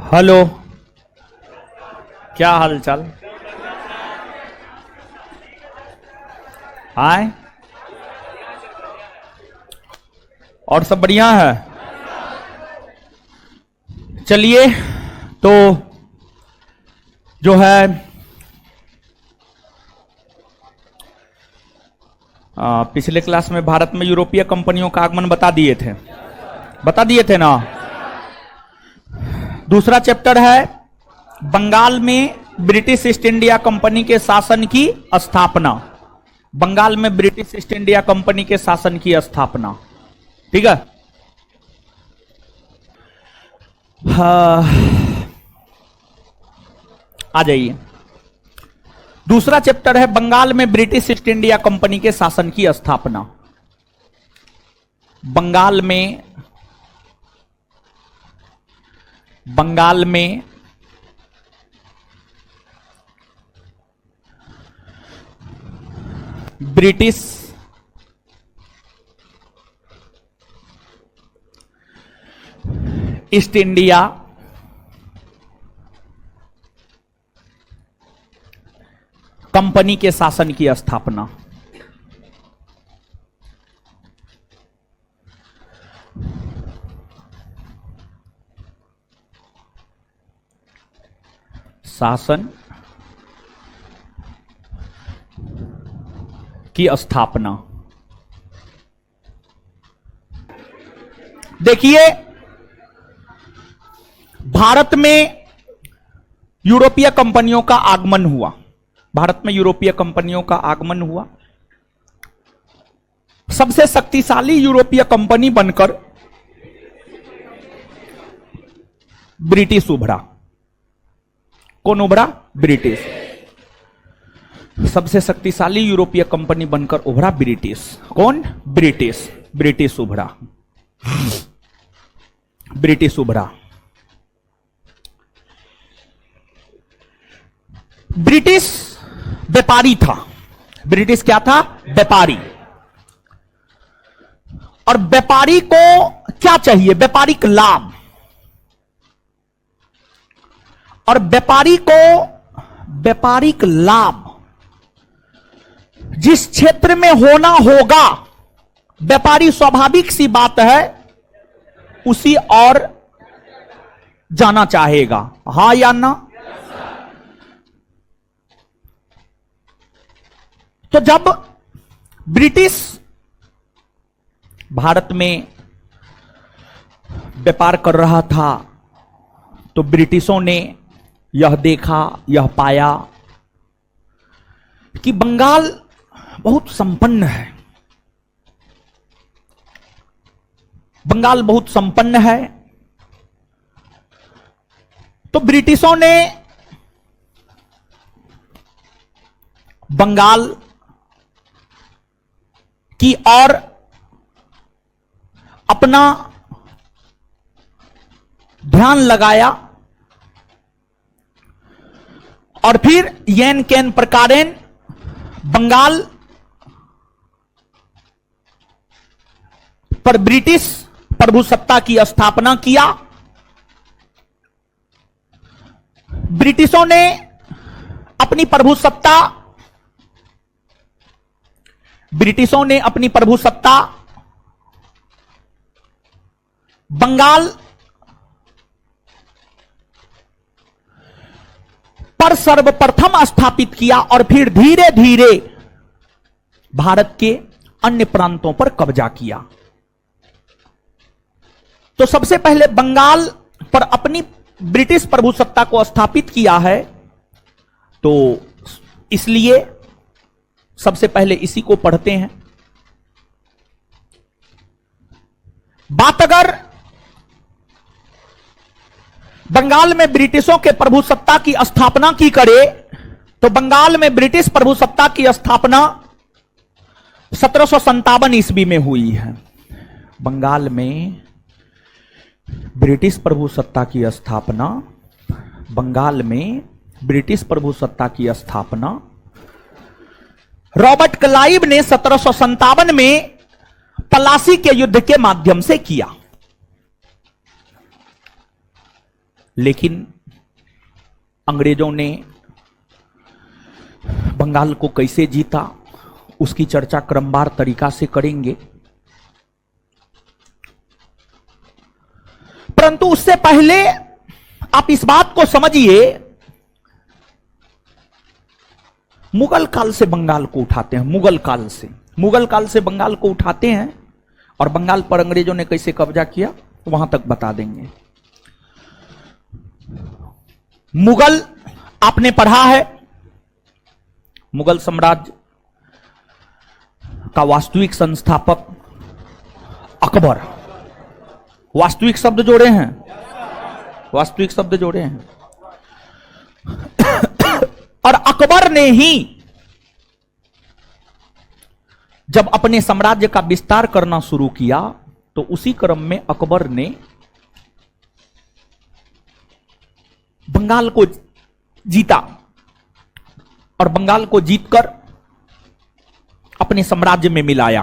Hello, क्या हाल चाल? हाय, और सब बढ़िया है? चलिए, तो जो है पिछले क्लास में भारत में यूरोपीय कंपनियों का आगमन बता दिए थे ना। दूसरा चैप्टर है बंगाल में ब्रिटिश ईस्ट इंडिया कंपनी के शासन की स्थापना। बंगाल में ब्रिटिश ईस्ट इंडिया कंपनी के शासन की स्थापना, ठीक है। आ जाइए। दूसरा चैप्टर है बंगाल में ब्रिटिश ईस्ट इंडिया कंपनी के शासन की स्थापना। बंगाल में ब्रिटिश ईस्ट इंडिया कंपनी के शासन की स्थापना। शासन की स्थापना। देखिए, भारत में यूरोपीय कंपनियों का आगमन हुआ। भारत में यूरोपीय कंपनियों का आगमन हुआ। सबसे शक्तिशाली यूरोपीय कंपनी बनकर ब्रिटिश उभरा। कौन उभरा? ब्रिटिश। सबसे शक्तिशाली यूरोपीय कंपनी बनकर उभरा ब्रिटिश। कौन? ब्रिटिश। ब्रिटिश उभरा। ब्रिटिश उभरा। ब्रिटिश व्यापारी था। ब्रिटिश क्या था? व्यापारी। और व्यापारी को क्या चाहिए? व्यापारिक लाभ। और व्यापारिक लाभ जिस क्षेत्र में होना होगा, व्यापारी स्वाभाविक सी बात है उसी और जाना चाहेगा। हां या ना? तो जब ब्रिटिश भारत में व्यापार कर रहा था तो ब्रिटिशों ने यह देखा, यह पाया कि बंगाल बहुत संपन्न है। बंगाल बहुत संपन्न है। तो ब्रिटिशों ने बंगाल की ओर अपना ध्यान लगाया और फिर येन केन प्रकारेण बंगाल पर ब्रिटिश प्रभुसत्ता की स्थापना किया। ब्रिटिशों ने अपनी प्रभुसत्ता बंगाल पर सर्वप्रथम स्थापित किया और फिर धीरे धीरे भारत के अन्य प्रांतों पर कब्जा किया। तो सबसे पहले बंगाल पर अपनी ब्रिटिश प्रभुसत्ता को स्थापित किया है, तो इसलिए सबसे पहले इसी को पढ़ते हैं। बात अगर बंगाल में ब्रिटिशों के प्रभुसत्ता की स्थापना की करे तो बंगाल में ब्रिटिश प्रभुसत्ता की स्थापना 1757 ईस्वी में हुई है। बंगाल में ब्रिटिश प्रभुसत्ता की स्थापना, बंगाल में ब्रिटिश प्रभुसत्ता की स्थापना रॉबर्ट क्लाइव ने 1757 में पलासी के युद्ध के माध्यम से किया। लेकिन अंग्रेजों ने बंगाल को कैसे जीता उसकी चर्चा क्रमवार तरीका से करेंगे। परंतु उससे पहले आप इस बात को समझिए, मुगल काल से बंगाल को उठाते हैं। मुगल काल से बंगाल को उठाते हैं और बंगाल पर अंग्रेजों ने कैसे कब्जा किया वहां तक बता देंगे। मुगल आपने पढ़ा है, मुगल साम्राज्य का वास्तविक संस्थापक अकबर। वास्तविक शब्द जोड़े हैं, वास्तविक शब्द जोड़े हैं। और अकबर ने ही जब अपने साम्राज्य का विस्तार करना शुरू किया तो उसी क्रम में अकबर ने बंगाल को जीता और बंगाल को जीतकर अपने साम्राज्य में मिलाया।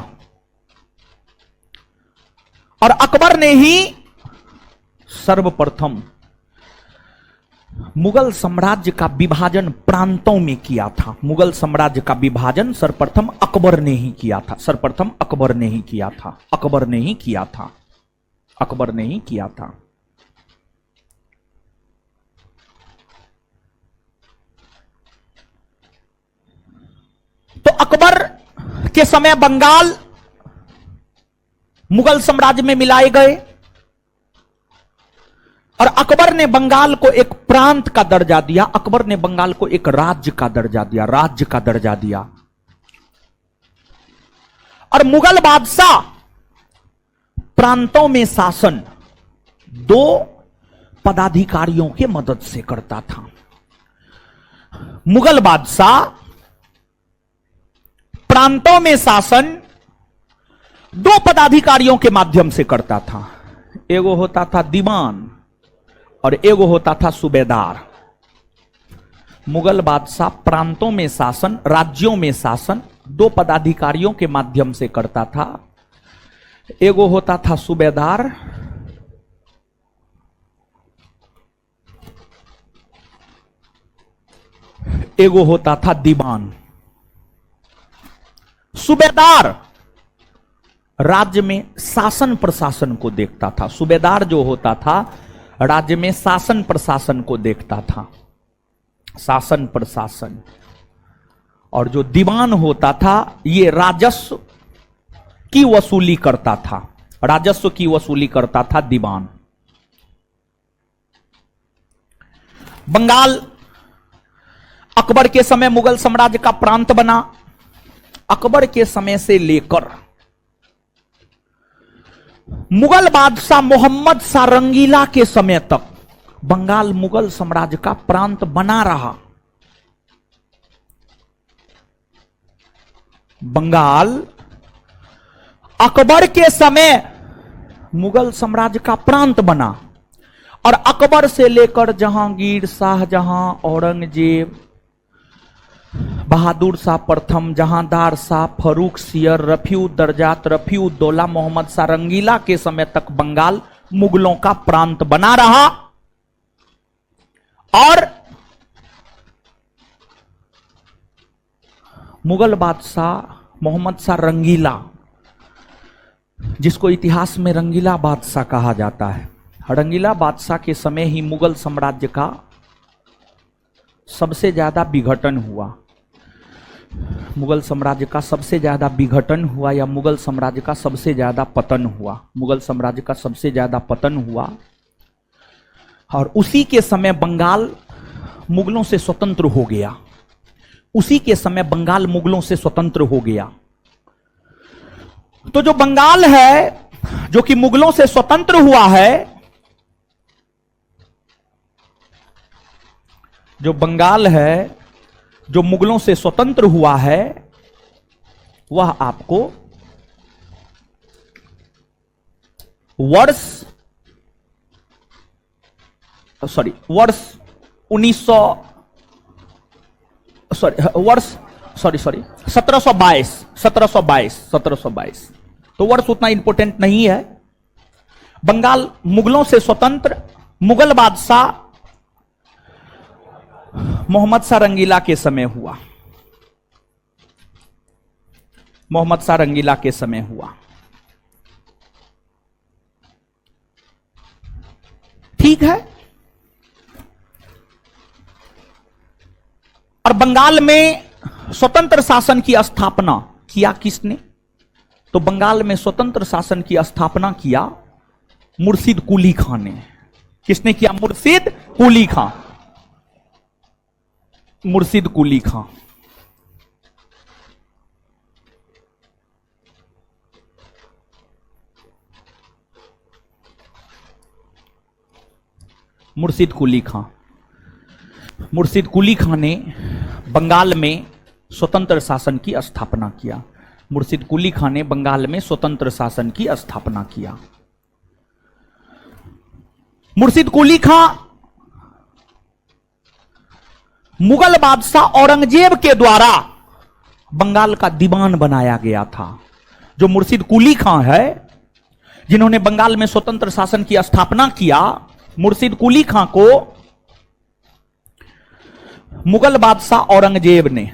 और अकबर ने ही सर्वप्रथम मुगल साम्राज्य का विभाजन प्रांतों में किया था। मुगल साम्राज्य का विभाजन सर्वप्रथम अकबर ने ही किया था। सर्वप्रथम अकबर ने ही किया था। अकबर ने ही किया था। अकबर ने ही किया था। तो अकबर के समय बंगाल मुगल साम्राज्य में मिलाए गए और अकबर ने बंगाल को एक प्रांत का दर्जा दिया। अकबर ने बंगाल को एक राज्य का दर्जा दिया, राज्य का दर्जा दिया। और मुगल बादशाह प्रांतों में शासन 2 पदाधिकारियों के मदद से करता था। मुगल बादशाह प्रांतों में शासन 2 पदाधिकारियों के माध्यम से करता था। एगो होता था दीवान और एगो होता था सूबेदार। मुगल बादशाह प्रांतों में शासन, राज्यों में शासन 2 पदाधिकारियों के माध्यम से करता था। एगो होता था सूबेदार, एगो होता था दीवान। सूबेदार राज्य में शासन प्रशासन को देखता था। सूबेदार जो होता था राज्य में शासन प्रशासन को देखता था, शासन प्रशासन। और जो दीवान होता था ये राजस्व की वसूली करता था, राजस्व की वसूली करता था दीवान। बंगाल अकबर के समय मुगल साम्राज्य का प्रांत बना। अकबर के समय से लेकर मुगल बादशाह मोहम्मद शाह रंगीला के समय तक बंगाल मुगल साम्राज्य का प्रांत बना रहा। बंगाल अकबर के समय मुगल साम्राज्य का प्रांत बना और अकबर से लेकर जहांगीर, शाहजहां, औरंगजेब, बहादुर शाह प्रथम, जहांदार शाह, फरूख सियर, रफीउद्दर्जात, रफीउद्दौला, मोहम्मद शाह रंगीला के समय तक बंगाल मुगलों का प्रांत बना रहा। और मुगल बादशाह मोहम्मद शाह रंगीला, जिसको इतिहास में रंगीला बादशाह कहा जाता है, रंगीला बादशाह के समय ही मुगल साम्राज्य का सबसे ज्यादा विघटन हुआ। मुगल साम्राज्य का सबसे ज्यादा विघटन हुआ या मुगल साम्राज्य का सबसे ज्यादा पतन हुआ। मुगल साम्राज्य का सबसे ज्यादा पतन हुआ और उसी के समय बंगाल मुगलों से स्वतंत्र हो गया। उसी के समय बंगाल मुगलों से स्वतंत्र हो गया। तो जो बंगाल है जो कि मुगलों से स्वतंत्र हुआ है, जो बंगाल है जो मुगलों से स्वतंत्र हुआ है, वह आपको वर्ष 1722। तो वर्ष उतना इंपॉर्टेंट नहीं है। बंगाल मुगलों से स्वतंत्र, मुगल बादशाह मोहम्मद शाह रंगीला के समय हुआ। मोहम्मद शाह रंगीला के समय हुआ। ठीक है। और बंगाल में स्वतंत्र शासन की स्थापना किया किसने? तो बंगाल में स्वतंत्र शासन की स्थापना किया मुर्शिद कुली खां ने। किसने किया? मुर्शिद कुली खां। मुर्शिद कुली खां। मुर्शिद कुली खां। मुर्शिद कुली खां ने बंगाल में स्वतंत्र शासन की स्थापना किया। मुर्शिद कुली खां ने बंगाल में स्वतंत्र शासन की स्थापना किया। मुर्शिद कुली खां मुगल बादशाह औरंगजेब के द्वारा बंगाल का दीवान बनाया गया था। जो मुर्शिद कुली खां है, जिन्होंने बंगाल में स्वतंत्र शासन की स्थापना किया, मुर्शिद कुली खां को मुगल बादशाह औरंगजेब ने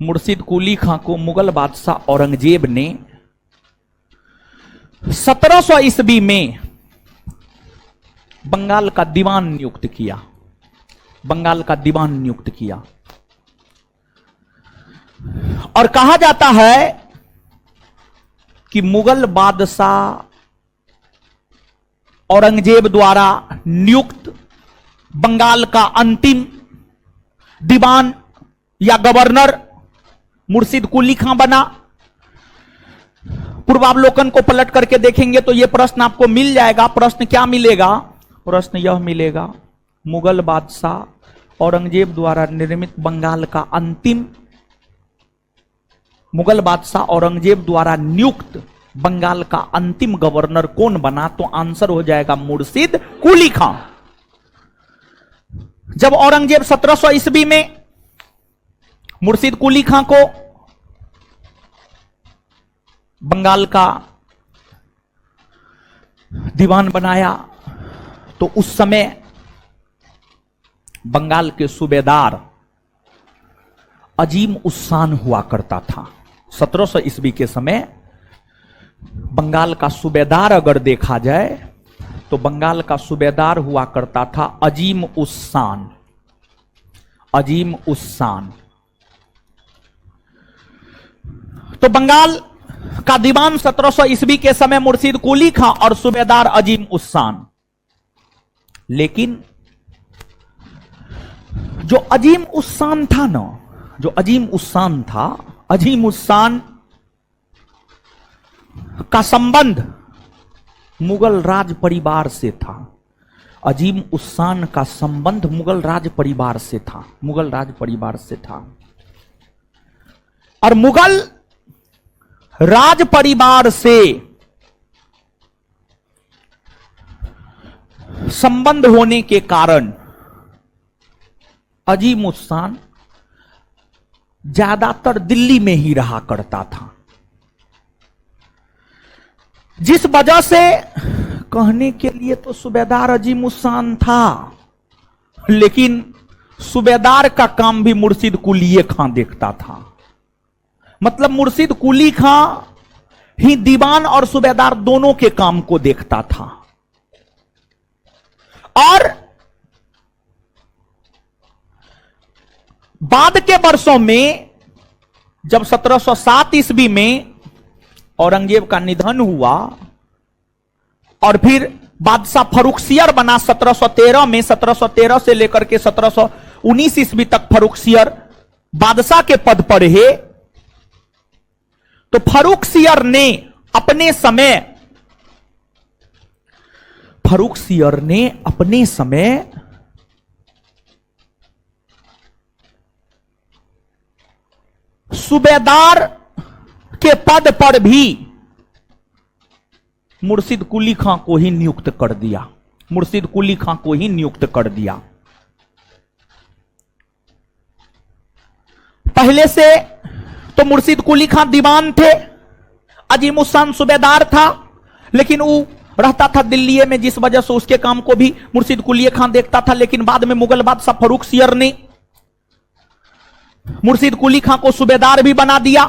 मुर्शिद कुली खां को मुगल बादशाह औरंगजेब ने 1700 ईस्वी में बंगाल का दीवान नियुक्त किया। बंगाल का दीवान नियुक्त किया। और कहा जाता है कि मुगल बादशाह औरंगजेब द्वारा नियुक्त बंगाल का अंतिम दीवान या गवर्नर मुर्शिद कुली खां बना। पूर्वावलोकन को पलट करके देखेंगे तो यह प्रश्न आपको मिल जाएगा। प्रश्न क्या मिलेगा? प्रश्न यह मिलेगा, मुगल बादशाह औरंगजेब द्वारा निर्मित बंगाल का अंतिम, मुगल बादशाह औरंगजेब द्वारा नियुक्त बंगाल का अंतिम गवर्नर कौन बना? तो आंसर हो जाएगा मुर्शिद कुली खां। जब औरंगजेब 1700 ईस्वी में मुर्शिद कुली खां को बंगाल का दीवान बनाया, तो उस समय बंगाल के सूबेदार अजीम उस्सान हुआ करता था। 1700 ईस्वी के समय बंगाल का सूबेदार अगर देखा जाए तो बंगाल का सूबेदार हुआ करता था अजीम उस्सान। अजीम उस्सान। तो बंगाल का दीवान 1700 ईस्वी के समय मुर्शिद कुली खां और सूबेदार अजीम उस्सान। लेकिन जो अजीम उस्सान था ना, जो अजीम उस्सान था, अजीम उस्सान का संबंध मुगल राज परिवार से था। अजीम उस्सान का संबंध मुगल राज परिवार से था। मुगल राज परिवार से था। और मुगल राज परिवार से संबंध होने के कारण अजीम उस्सान ज्यादातर दिल्ली में ही रहा करता था। जिस वजह से कहने के लिए तो सूबेदार अजीम उस्सान था, लेकिन सूबेदार का काम भी मुर्शिद कुली खां देखता था। मतलब मुर्शिद कुली खां ही दीवान और सूबेदार दोनों के काम को देखता था। और बाद के वर्षों में जब 1707 ईस्वी में औरंगजेब का निधन हुआ और फिर बादशाह फर्रुखसियर बना 1713 में, 1713 से लेकर के 1719 ईस्वी तक फर्रुखसियर बादशाह के पद पर रहे। तो फर्रुखसियर ने अपने समय सूबेदार के पद पर भी मुर्शिद कुली खां को ही नियुक्त कर दिया। मुर्शिद कुली खां को ही नियुक्त कर दिया। पहले से तो मुर्शिद कुली खां दीवान थे, अजीम उस्सान सूबेदार था, लेकिन वो रहता था दिल्ली में, जिस वजह से उसके काम को भी मुर्शिद कुली खां देखता था। लेकिन बाद में मुगल बादशाह फर्रुख सियर ने मुर्शिद कुली खां को सूबेदार भी बना दिया।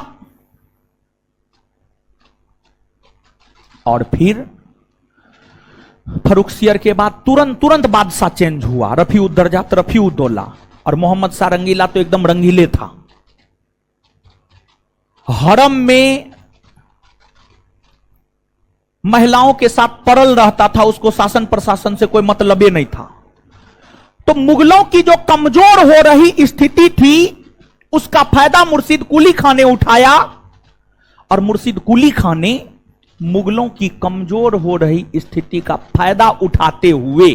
और फिर फर्रुख सियर के बाद तुरंत बादशाह चेंज हुआ, रफीउद्दर्जात रफीउद्दौला, और मोहम्मद शाह रंगीला तो एकदम रंगीले था। हरम में महिलाओं के साथ परल रहता था, उसको शासन प्रशासन से कोई मतलब ही नहीं था। तो मुगलों की जो कमजोर हो रही स्थिति थी, उसका फायदा मुर्शिद कुली खां ने उठाया, और मुर्शिद कुली खां ने मुगलों की कमजोर हो रही स्थिति का फायदा उठाते हुए,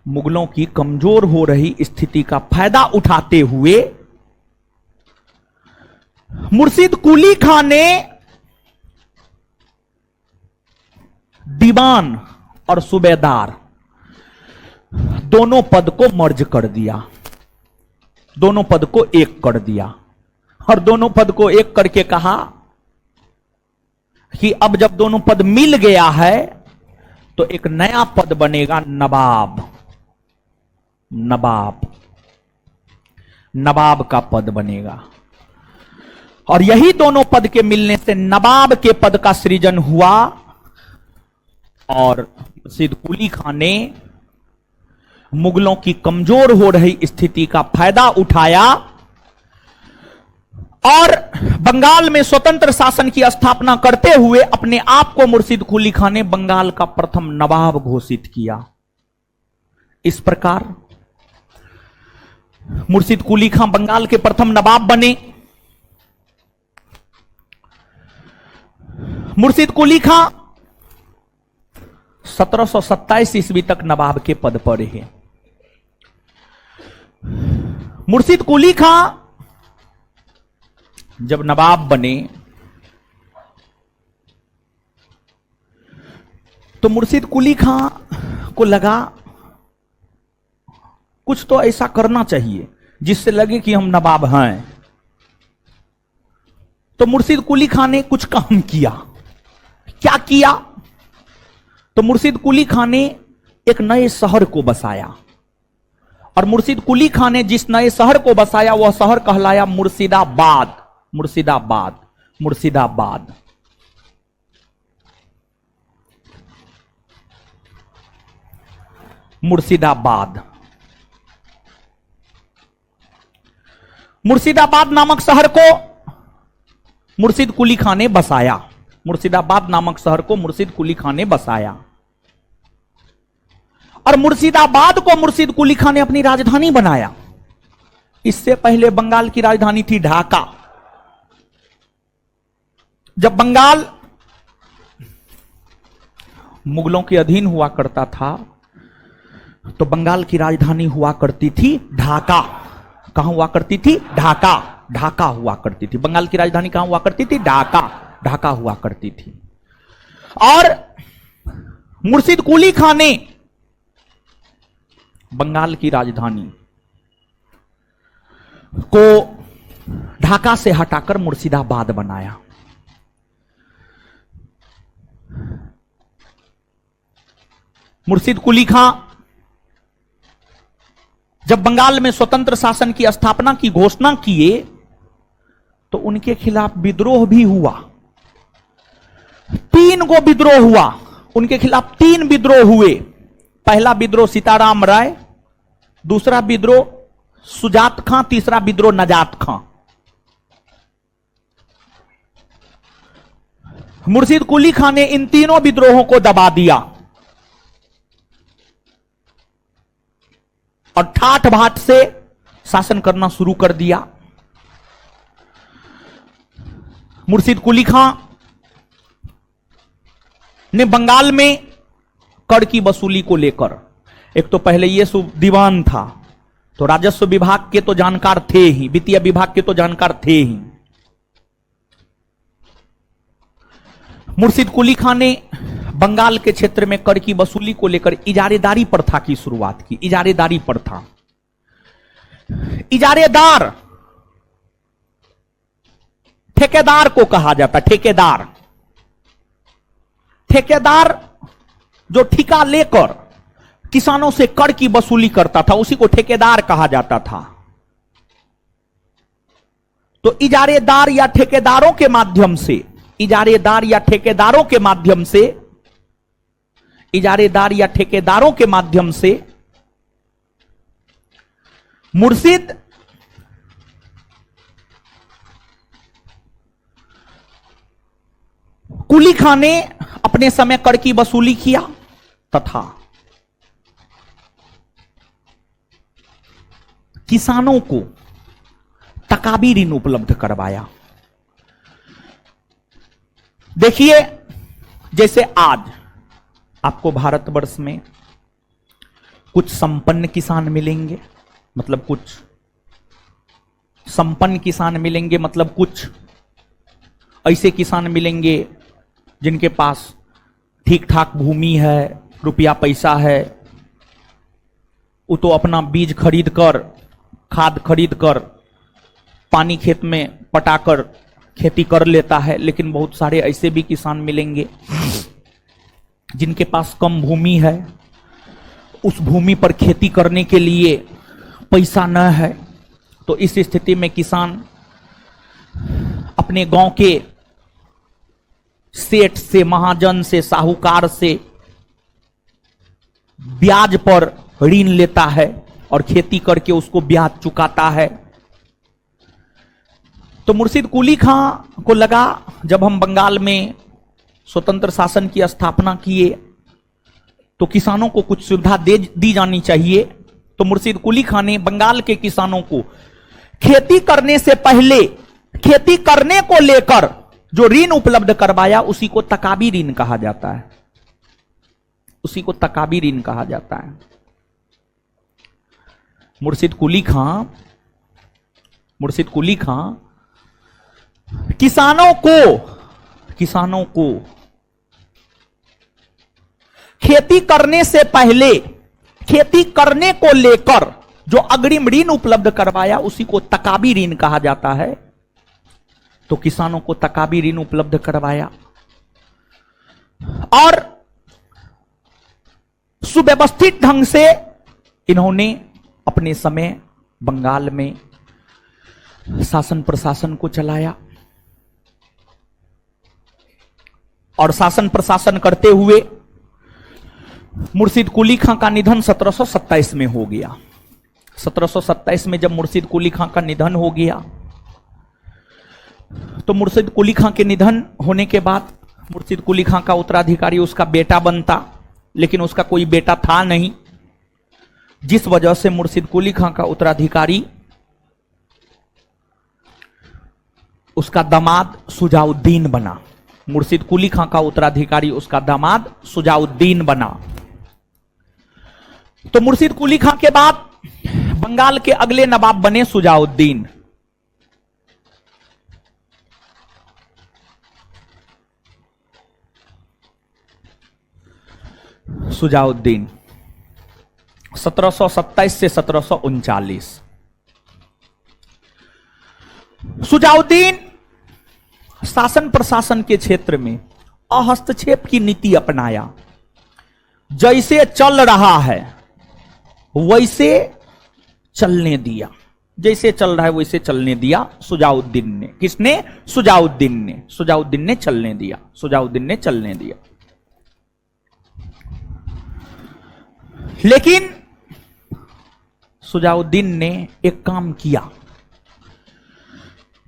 मुगलों की कमजोर हो रही स्थिति का फायदा उठाते हुए मुर्शिद कुली खां ने दीवान और सूबेदार दोनों पद को मर्ज कर दिया, दोनों पद को एक कर दिया, और दोनों पद को एक करके कहा कि अब जब दोनों पद मिल गया है तो एक नया पद बनेगा, नवाब। नवाब, नवाब का पद बनेगा। और यही दोनों पद के मिलने से नवाब के पद का सृजन हुआ, और मुर्शिद कुली खां ने मुगलों की कमजोर हो रही स्थिति का फायदा उठाया और बंगाल में स्वतंत्र शासन की स्थापना करते हुए अपने आप को मुर्शिद कुली खां ने बंगाल का प्रथम नवाब घोषित किया। इस प्रकार मुर्शिद कुली खां बंगाल के प्रथम नवाब बने। मुर्शिद कुली खां 1727 ईस्वी तक नवाब के पद पर रहे। मुर्शिद कुली खां जब नवाब बने तो मुर्शिद कुली खां को लगा कुछ तो ऐसा करना चाहिए जिससे लगे कि हम नवाब हैं। तो मुर्शिद कुली खां ने कुछ काम किया। क्या किया? तो मुर्शिद कुली खां ने एक नए शहर को बसाया, और मुर्शिद कुली खां ने जिस नए शहर को बसाया वह शहर कहलाया मुर्शिदाबाद। मुर्शिदाबाद, मुर्शिदाबाद। मुर्शिदाबाद, मुर्शिदाबाद नामक शहर को मुर्शिद कुली खां ने बसाया। मुर्शिदाबाद नामक शहर को मुर्शिद कुली खां ने बसाया, और मुर्शिदाबाद को मुर्शिद कुली खां ने अपनी राजधानी बनाया। इससे पहले बंगाल की राजधानी थी ढाका। जब बंगाल मुगलों के अधीन हुआ करता था तो बंगाल की राजधानी हुआ करती थी ढाका। कहां हुआ करती थी? ढाका। ढाका हुआ करती थी। बंगाल की राजधानी कहां हुआ करती थी? ढाका। ढाका हुआ करती थी। और मुर्शिद कुली खां ने बंगाल की राजधानी को ढाका से हटाकर मुर्शिदाबाद बनाया। मुर्शिद कुली खां जब बंगाल में स्वतंत्र शासन की स्थापना की घोषणा किए तो उनके खिलाफ विद्रोह भी हुआ। 3 गो विद्रोह हुआ। उनके खिलाफ 3 विद्रोह हुए। पहला विद्रोह सीताराम राय, दूसरा विद्रोह सुजात खां, तीसरा विद्रोह नजात खां। मुर्शिद कुली खां ने इन तीनों विद्रोहों को दबा दिया और ठाठ बाट से शासन करना शुरू कर दिया। मुर्शिद कुली खां ने बंगाल में कर की वसूली को लेकर, एक तो पहले ये दीवान था तो राजस्व विभाग के तो जानकार थे ही, वित्तीय विभाग के तो जानकार थे ही। मुर्शिद कुली खां ने बंगाल के क्षेत्र में कर की वसूली को लेकर इजारेदारी प्रथा की शुरुआत की। इजारेदारी प्रथा, इजारेदार ठेकेदार को कहा जाता। ठेकेदार ठेकेदार जो ठेका लेकर किसानों से कर की वसूली करता था उसी को ठेकेदार कहा जाता था। तो इजारेदार या ठेकेदारों के माध्यम से, इजारेदार या ठेकेदारों के माध्यम से, इजारेदार या ठेकेदारों के माध्यम से मुर्शिद कुली खां ने अपने समय कर की वसूली किया तथा किसानों को तकाबी ऋण उपलब्ध करवाया। देखिए, जैसे आज आपको भारतवर्ष में कुछ संपन्न किसान मिलेंगे, मतलब कुछ संपन्न किसान मिलेंगे, मतलब कुछ ऐसे किसान मिलेंगे जिनके पास ठीक ठाक भूमि है, रुपया पैसा है, वो तो अपना बीज खरीद कर, खाद खरीद कर, पानी खेत में पटाकर खेती कर लेता है। लेकिन बहुत सारे ऐसे भी किसान मिलेंगे जिनके पास कम भूमि है, उस भूमि पर खेती करने के लिए पैसा न है। तो इस स्थिति में किसान अपने गांव के सेठ से, महाजन से, साहूकार से ब्याज पर ऋण लेता है और खेती करके उसको ब्याज चुकाता है। तो मुर्शिद कुली खां को लगा, जब हम बंगाल में स्वतंत्र शासन की स्थापना किए तो किसानों को कुछ सुविधा दी जानी चाहिए। तो मुर्शिद कुली खां ने बंगाल के किसानों को खेती करने से पहले, खेती करने को लेकर जो ऋण उपलब्ध करवाया उसी को तकाबी ऋण कहा जाता है, उसी को तकाबी ऋण कहा जाता है। मुर्शिद कुली खां किसानों को खेती करने से पहले, खेती करने को लेकर जो अग्रिम ऋण उपलब्ध करवाया उसी को तकाबी ऋण कहा जाता है। तो किसानों को तकाबी ऋण उपलब्ध करवाया और सुव्यवस्थित ढंग से इन्होंने अपने समय बंगाल में शासन प्रशासन को चलाया। और शासन प्रशासन करते हुए मुर्शिद कुली खां का निधन 1727 में हो गया। 1727 में जब मुर्शिद कुली खां का निधन हो गया तो मुर्शिद कुली खां के निधन होने के बाद मुर्शिद कुली खां का उत्तराधिकारी उसका बेटा बनता, लेकिन उसका कोई बेटा था नहीं, जिस वजह से मुर्शिद कुली खां का उत्तराधिकारी उसका दामाद सुजाउद्दीन बना। मुर्शिद कुली खां का उत्तराधिकारी उसका दामाद सुजाउद्दीन बना। तो मुर्शिद कुली खां के बाद बंगाल के अगले नवाब बने सुजाउद्दीन। सुजाउद्दीन 1727 से 1739। सुजाउद्दीन शासन प्रशासन के क्षेत्र में अहस्तक्षेप की नीति अपनाया। जैसे चल रहा है वैसे चलने दिया, जैसे चल रहा है वैसे चलने दिया सुजाउद्दीन ने। किसने? सुजाउद्दीन ने। सुजाउद्दीन ने चलने दिया, सुजाउद्दीन ने चलने दिया। लेकिन सुजाउद्दीन ने एक काम किया।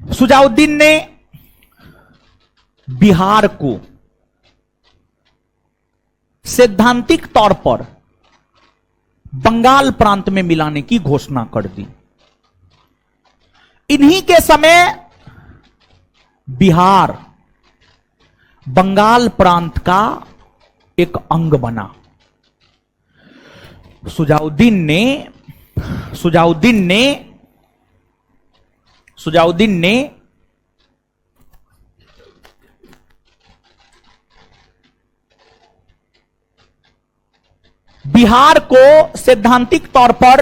सुजाउद्दीन ने बिहार को सैद्धांतिक तौर पर बंगाल प्रांत में मिलाने की घोषणा कर दी। इन्हीं के समय बिहार बंगाल प्रांत का एक अंग बना। सुजाउद्दीन ने बिहार को सैद्धांतिक तौर पर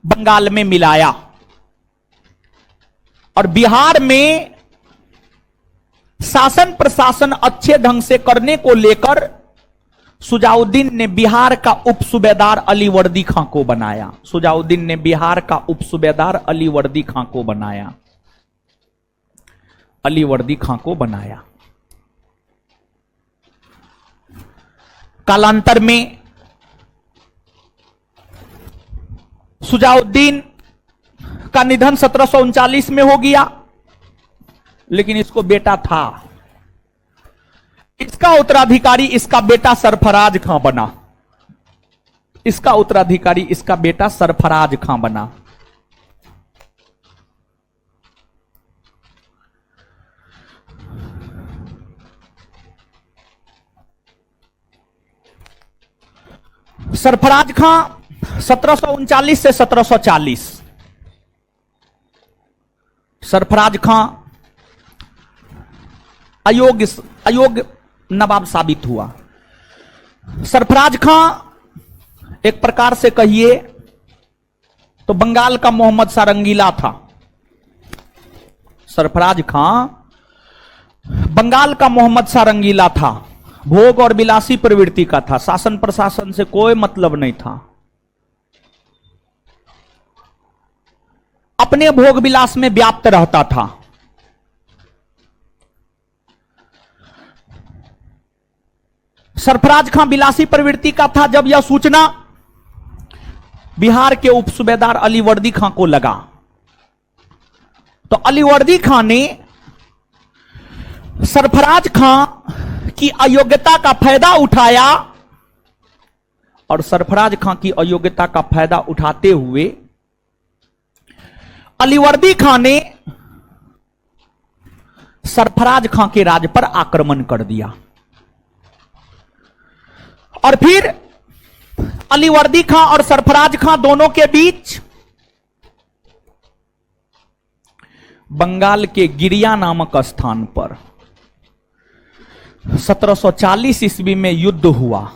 बंगाल में मिलाया और बिहार में शासन प्रशासन अच्छे ढंग से करने को लेकर सुजाउद्दीन ने बिहार का उप सूबेदार अलीवर्दी खां को बनाया। सुजाउद्दीन ने बिहार का उप सूबेदार अलीवर्दी खां को बनाया। अलीवर्दी खां को बनाया। कालांतर में सुजाउद्दीन का निधन 1739 में हो गया, लेकिन इसको बेटा था। इसका उत्तराधिकारी इसका बेटा सरफराज खां बना। इसका उत्तराधिकारी इसका बेटा सरफराज खां बना। सरफराज खां 1739 से 1740 सरफराज खां अयोग्य नवाब साबित हुआ। सरफराज खां एक प्रकार से कहिए तो बंगाल का मोहम्मद सारंगीला था। सरफराज खां बंगाल का मोहम्मद सारंगीला था। भोग और विलासी प्रवृत्ति का था। शासन प्रशासन से कोई मतलब नहीं था। अपने भोग विलास में व्याप्त रहता था। सरफराज खां विलासी प्रवृत्ति का था। जब यह सूचना बिहार के उप सूबेदार अलीवर्दी खां को लगा, तो अलीवर्दी खां ने सरफराज खां की अयोग्यता का फायदा उठाया और सरफराज खां की अयोग्यता का फायदा उठाते हुए अलीवर्दी खां ने सरफराज खां के राज पर आक्रमण कर दिया। और फिर अलीवर्दी खां और सरफराज खां दोनों के बीच बंगाल के गिरिया नामक स्थान पर 1740 ईस्वी में युद्ध हुआ,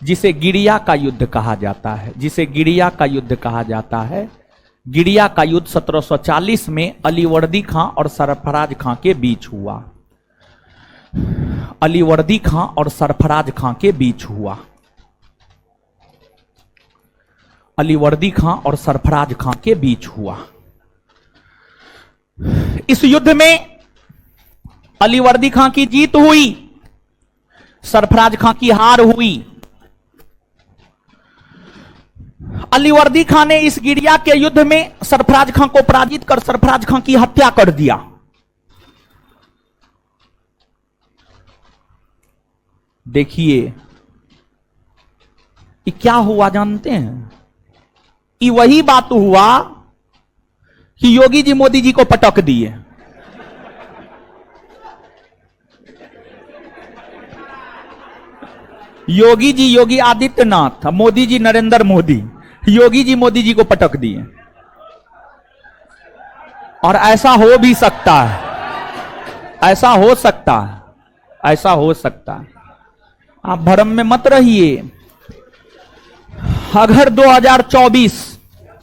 जिसे गिरिया का युद्ध कहा जाता है। जिसे गिरिया का युद्ध कहा जाता है। गिरिया का युद्ध 1740 में अलीवर्दी खां और सरफराज खां के बीच हुआ। अलीवर्दी खां और सरफराज खां के बीच हुआ। अलीवर्दी खां और सरफराज खां के बीच हुआ। इस युद्ध में अलीवर्दी खां की जीत हुई, सरफराज खां की हार हुई। अलीवर्दी खां ने इस गिरिया के युद्ध में सरफराज खां को पराजित कर सरफराज खां की हत्या कर दिया। देखिए ये क्या हुआ जानते हैं? ये वही बात हुआ कि योगी जी मोदी जी को पटक दिए। योगी जी योगी आदित्यनाथ, मोदी जी नरेंद्र मोदी, योगी जी मोदी जी को पटक दिए। और ऐसा हो भी सकता है। ऐसा हो सकता है। ऐसा हो सकता है। आप भ्रम में मत रहिए। अगर 2024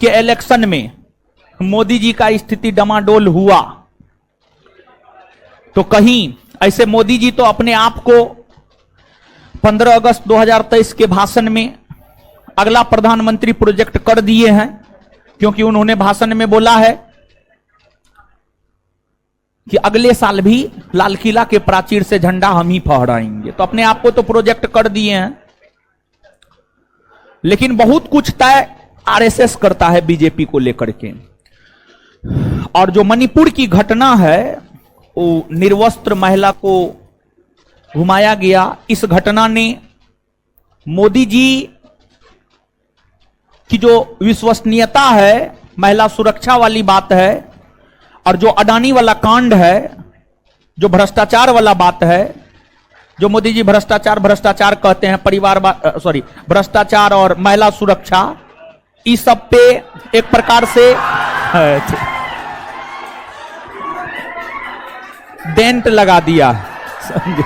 के इलेक्शन में मोदी जी का स्थिति डमाडोल हुआ तो कहीं ऐसे मोदी जी तो अपने आप को 15 अगस्त 2023 के भाषण में अगला प्रधानमंत्री प्रोजेक्ट कर दिए हैं, क्योंकि उन्होंने भाषण में बोला है कि अगले साल भी लाल किला के प्राचीर से झंडा हम ही फहराएंगे। तो अपने आप को तो प्रोजेक्ट कर दिए हैं, लेकिन बहुत कुछ तय आरएसएस करता है बीजेपी को लेकर के। और जो मणिपुर की घटना है, वो निर्वस्त्र महिला को घुमाया गया। इस घटना ने मोदी जी की जो विश्वसनीयता है, महिला सुरक्षा वाली बात है, और जो अडानी वाला कांड है, जो भ्रष्टाचार वाला बात है, जो मोदी जी भ्रष्टाचार कहते हैं, भ्रष्टाचार और महिला सुरक्षा, इस सब पे एक प्रकार से डेंट लगा दिया। समझे?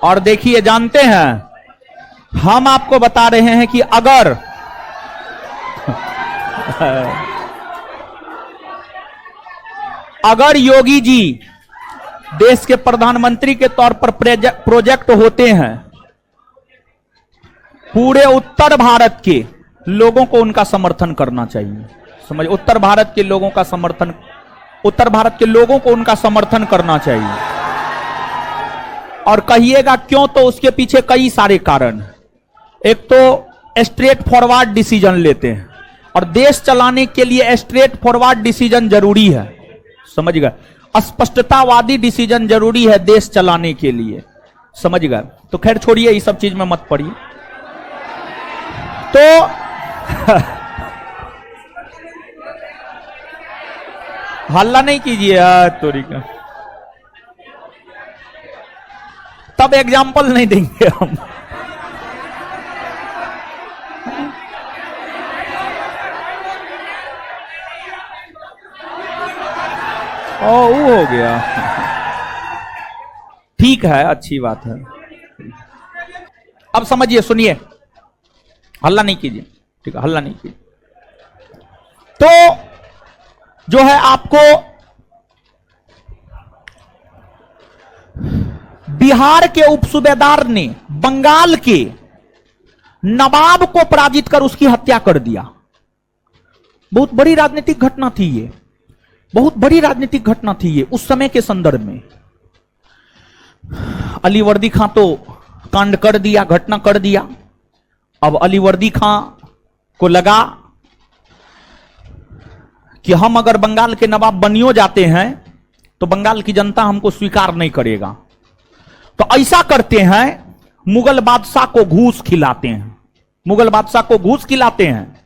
और देखिए, जानते हैं हम आपको बता रहे हैं कि अगर योगी जी देश के प्रधानमंत्री के तौर पर प्रोजेक्ट होते हैं, पूरे उत्तर भारत के लोगों को उनका समर्थन करना चाहिए। समझ, उत्तर भारत के लोगों का समर्थन, उत्तर भारत के लोगों को उनका समर्थन करना चाहिए। और कहिएगा क्यों, तो उसके पीछे कई सारे कारण। एक तो स्ट्रेट फॉरवर्ड डिसीजन लेते हैं, और देश चलाने के लिए स्ट्रेट फॉरवर्ड डिसीजन जरूरी है। समझ गए, स्पष्टतावादी डिसीजन जरूरी है देश चलाने के लिए। समझ गए, तो खैर छोड़िए, ये सब चीज में मत पड़िए। तो हल्ला नहीं कीजिए तोरी का, तब एग्जाम्पल नहीं देंगे हम। वो हो गया, ठीक है, अच्छी बात है। अब समझिए, सुनिए, हल्ला नहीं कीजिए, ठीक है, हल्ला नहीं कीजिए। तो जो है आपको बिहार के उपसूबेदार ने बंगाल के नवाब को पराजित कर उसकी हत्या कर दिया। बहुत बड़ी राजनीतिक घटना थी ये, बहुत बड़ी राजनीतिक घटना थी ये उस समय के संदर्भ में। अली वर्दी खां तो कांड कर दिया, घटना कर दिया। अब अली वर्दी खां को लगा कि हम अगर बंगाल के नवाब बनियो जाते हैं तो बंगाल की जनता हमको स्वीकार नहीं करेगा, तो ऐसा करते हैं, मुगल बादशाह को घूस खिलाते हैं, मुगल बादशाह को घूस खिलाते हैं,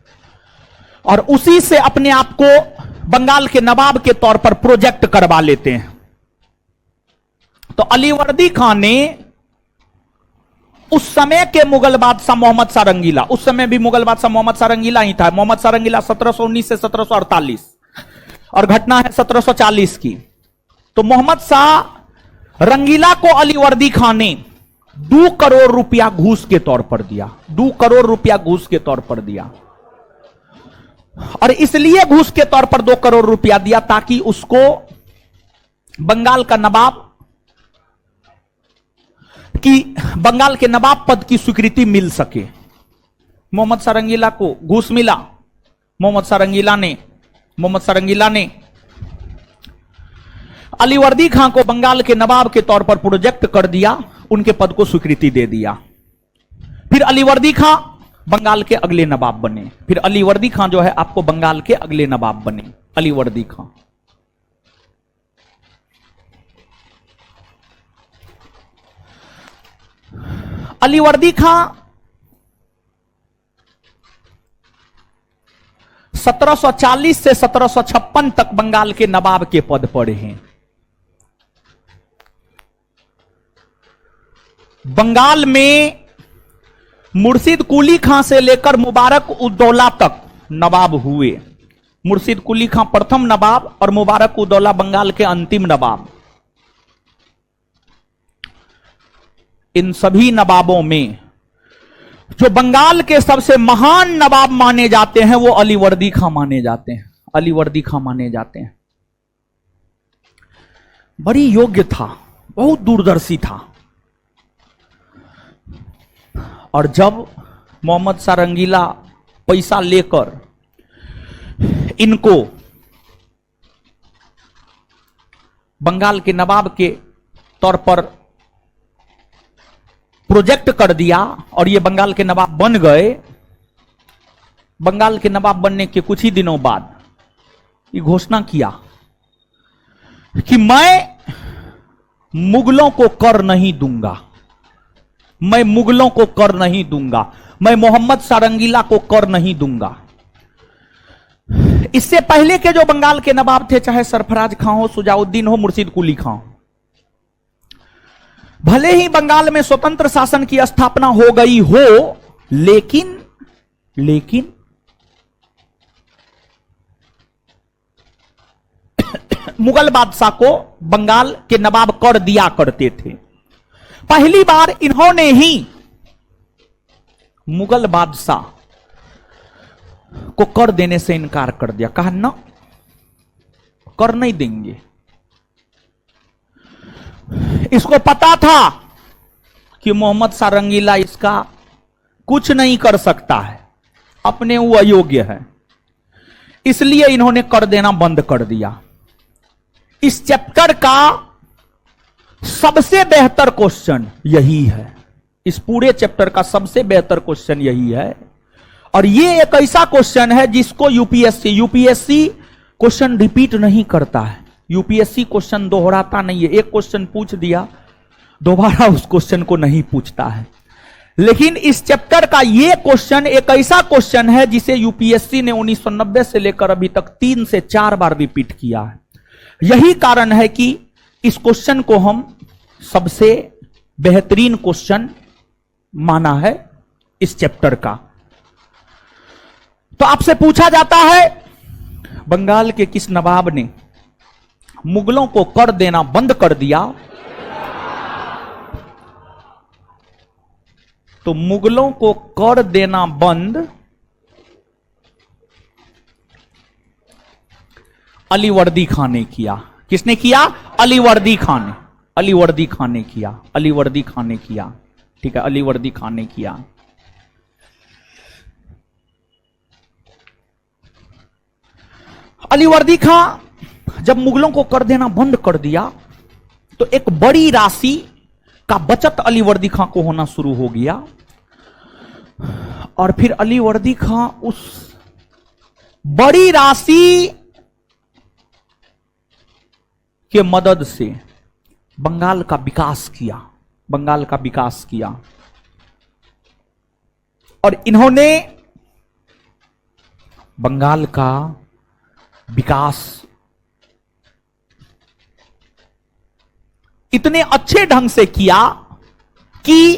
और उसी से अपने आप को बंगाल के नवाब के तौर पर प्रोजेक्ट करवा लेते हैं। तो अली वर्दी खां ने उस समय के मुगल बादशाह मोहम्मद शाह रंगीला, उस समय भी मुगल बादशाह मोहम्मद शाह रंगीला ही था। मोहम्मद शाह रंगीला 1719 से 1748, और घटना है 1740 की। तो मोहम्मद शाह रंगीला को अली वर्दी खां ने 2 करोड़ रुपया घूस के तौर पर दिया, 2 करोड़ रुपया घूस के तौर पर दिया। और इसलिए घूस के तौर पर 2 करोड़ रुपया दिया ताकि उसको बंगाल का नवाब कि बंगाल के नवाब पद की स्वीकृति मिल सके। मोहम्मद शाह रंगीला को घूस मिला। मोहम्मद शाह रंगीला ने अली वर्दी खां को बंगाल के नवाब के तौर पर प्रोजेक्ट कर दिया, उनके पद को स्वीकृति दे दिया। फिर अली वर्दी खां बंगाल के अगले नवाब बने। फिर अली वर्दी खां जो है आपको बंगाल के अगले नवाब बने, अली वर्दी खां। अली वर्दी खां 1740 से 1756 तक बंगाल के नवाब के पद पर हैं। बंगाल में मुर्शिद कुली खां से लेकर मुबारक उद्दौला तक नवाब हुए। मुर्शिद कुली खां प्रथम नवाब और मुबारक उद्दौला बंगाल के अंतिम नवाब। इन सभी नवाबों में जो बंगाल के सबसे महान नवाब माने जाते हैं वो अली वर्दी खां माने जाते हैं, अली वर्दी खां माने जाते हैं। बड़ी योग्य था, बहुत दूरदर्शी था। और जब मोहम्मद शाह रंगीला पैसा लेकर इनको बंगाल के नवाब के तौर पर प्रोजेक्ट कर दिया और ये बंगाल के नवाब बन गए, बंगाल के नवाब बनने के कुछ ही दिनों बाद ये घोषणा किया कि मैं मुगलों को कर नहीं दूंगा, मैं मुगलों को कर नहीं दूंगा, मैं मोहम्मद शाह रंगीला को कर नहीं दूंगा। इससे पहले के जो बंगाल के नवाब थे, चाहे सरफराज खां हो, सुजाउद्दीन हो, मुर्शिद कुली खां हो, भले ही बंगाल में स्वतंत्र शासन की स्थापना हो गई हो, लेकिन मुगल बादशाह को बंगाल के नवाब कर दिया करते थे। पहली बार इन्होंने ही मुगल बादशाह को कर देने से इनकार कर दिया, कहा ना कर नहीं देंगे। इसको पता था कि मोहम्मद शाह रंगीला इसका कुछ नहीं कर सकता है, अपने वो अयोग्य है, इसलिए इन्होंने कर देना बंद कर दिया। इस चैप्टर का सबसे बेहतर क्वेश्चन यही है, इस पूरे चैप्टर का सबसे बेहतर क्वेश्चन यही है। और ये एक ऐसा क्वेश्चन है जिसको यूपीएससी क्वेश्चन रिपीट नहीं करता है, यूपीएससी क्वेश्चन दोहराता नहीं है। एक क्वेश्चन पूछ दिया, दोबारा उस क्वेश्चन को नहीं पूछता है। लेकिन इस चैप्टर का ये क्वेश्चन एक ऐसा क्वेश्चन है जिसे यूपीएससी ने 1990 से लेकर अभी तक 3 से 4 बार रिपीट किया है। यही कारण है कि इस क्वेश्चन को हम सबसे बेहतरीन क्वेश्चन माना है इस चैप्टर का। तो आपसे पूछा जाता है, बंगाल के किस नवाब ने मुगलों को कर देना बंद कर दिया? तो मुगलों को कर देना बंद अलीवर्दी खान ने किया। किसने किया? अलीवर्दी खान ने। अलीवर्दी खान ने किया, अलीवर्दी खान ने किया, ठीक है, अलीवर्दी खान ने किया। अलीवर्दी खां जब मुगलों को कर देना बंद कर दिया तो एक बड़ी राशि का बचत अलीवर्दी खां को होना शुरू हो गया। और फिर अलीवर्दी खां उस बड़ी राशि के मदद से बंगाल का विकास किया, बंगाल का विकास किया। और इन्होंने बंगाल का विकास इतने अच्छे ढंग से किया कि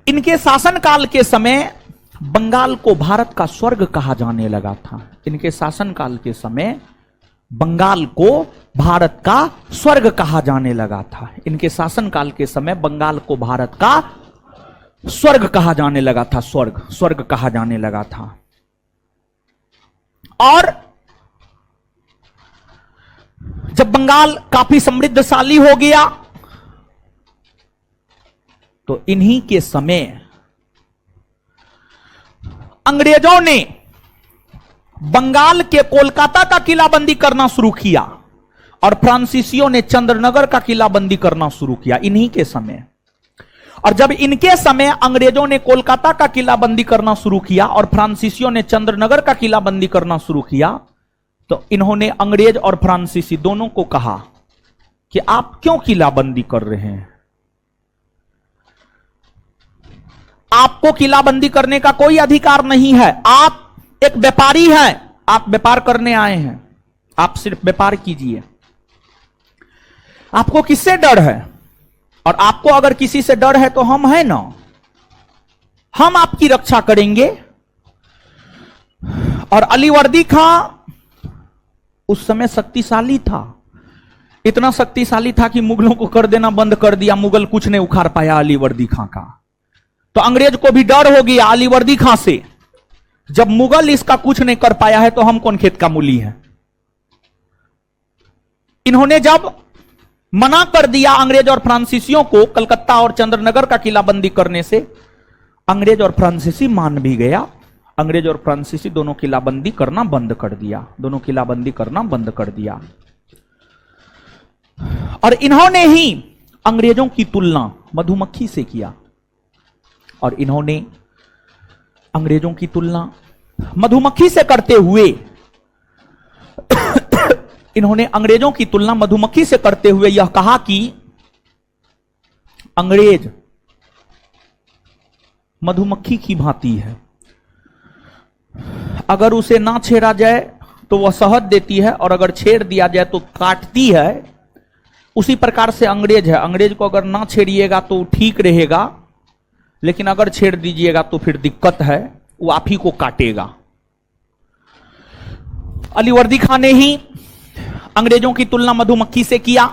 इनके शासनकाल के समय बंगाल को भारत का स्वर्ग कहा जाने लगा था। इनके शासनकाल के समय बंगाल को भारत का स्वर्ग कहा जाने लगा था। इनके शासनकाल के समय बंगाल को भारत का स्वर्ग कहा जाने लगा था, स्वर्ग कहा जाने लगा था। और जब बंगाल काफी समृद्धशाली हो गया तो इन्हीं के समय अंग्रेजों ने बंगाल के कोलकाता का किलाबंदी करना शुरू किया और फ्रांसीसियों ने चंद्रनगर का किलाबंदी करना शुरू किया, इन्हीं के समय। और जब इनके समय अंग्रेजों ने कोलकाता का किलाबंदी करना शुरू किया और फ्रांसीसियों ने चंद्रनगर का किलाबंदी करना शुरू किया, तो इन्होंने अंग्रेज और फ्रांसीसी दोनों को कहा कि आप क्यों किलाबंदी कर रहे हैं? आपको किलाबंदी करने का कोई अधिकार नहीं है। आप एक व्यापारी हैं, आप व्यापार करने आए हैं, आप सिर्फ व्यापार कीजिए। आपको किससे डर है? और आपको अगर किसी से डर है तो हम हैं ना, हम आपकी रक्षा करेंगे। और अलीवर्दी खां उस समय शक्तिशाली था, इतना शक्तिशाली था कि मुगलों को कर देना बंद कर दिया। मुगल कुछ नहीं उखाड़ पाया अलीवर्दी खां का। तो अंग्रेज को भी डर हो गया अलीवर्दी खां से, जब मुगल इसका कुछ नहीं कर पाया है तो हम कौन खेत का मूली है। इन्होंने जब मना कर दिया अंग्रेज और फ्रांसीसियों को कलकत्ता और चंद्रनगर का किलाबंदी करने से, अंग्रेज और फ्रांसीसी मान भी गया। अंग्रेज और फ्रांसीसी दोनों किलाबंदी करना बंद कर दिया, दोनों किलाबंदी करना बंद कर दिया। और इन्होंने ही अंग्रेजों की तुलना मधुमक्खी से किया, और इन्होंने अंग्रेजों की तुलना मधुमक्खी से करते हुए इन्होंने अंग्रेजों की तुलना मधुमक्खी से करते हुए यह कहा कि अंग्रेज मधुमक्खी की भांति है, अगर उसे ना छेड़ा जाए तो वह शहद देती है और अगर छेड़ दिया जाए तो काटती है। उसी प्रकार से अंग्रेज है, अंग्रेज को अगर ना छेड़िएगा तो ठीक रहेगा, लेकिन अगर छेड़ दीजिएगा तो फिर दिक्कत है, वो आप ही को काटेगा। अलीवर्दी खां ने ही अंग्रेजों की तुलना मधुमक्खी से किया।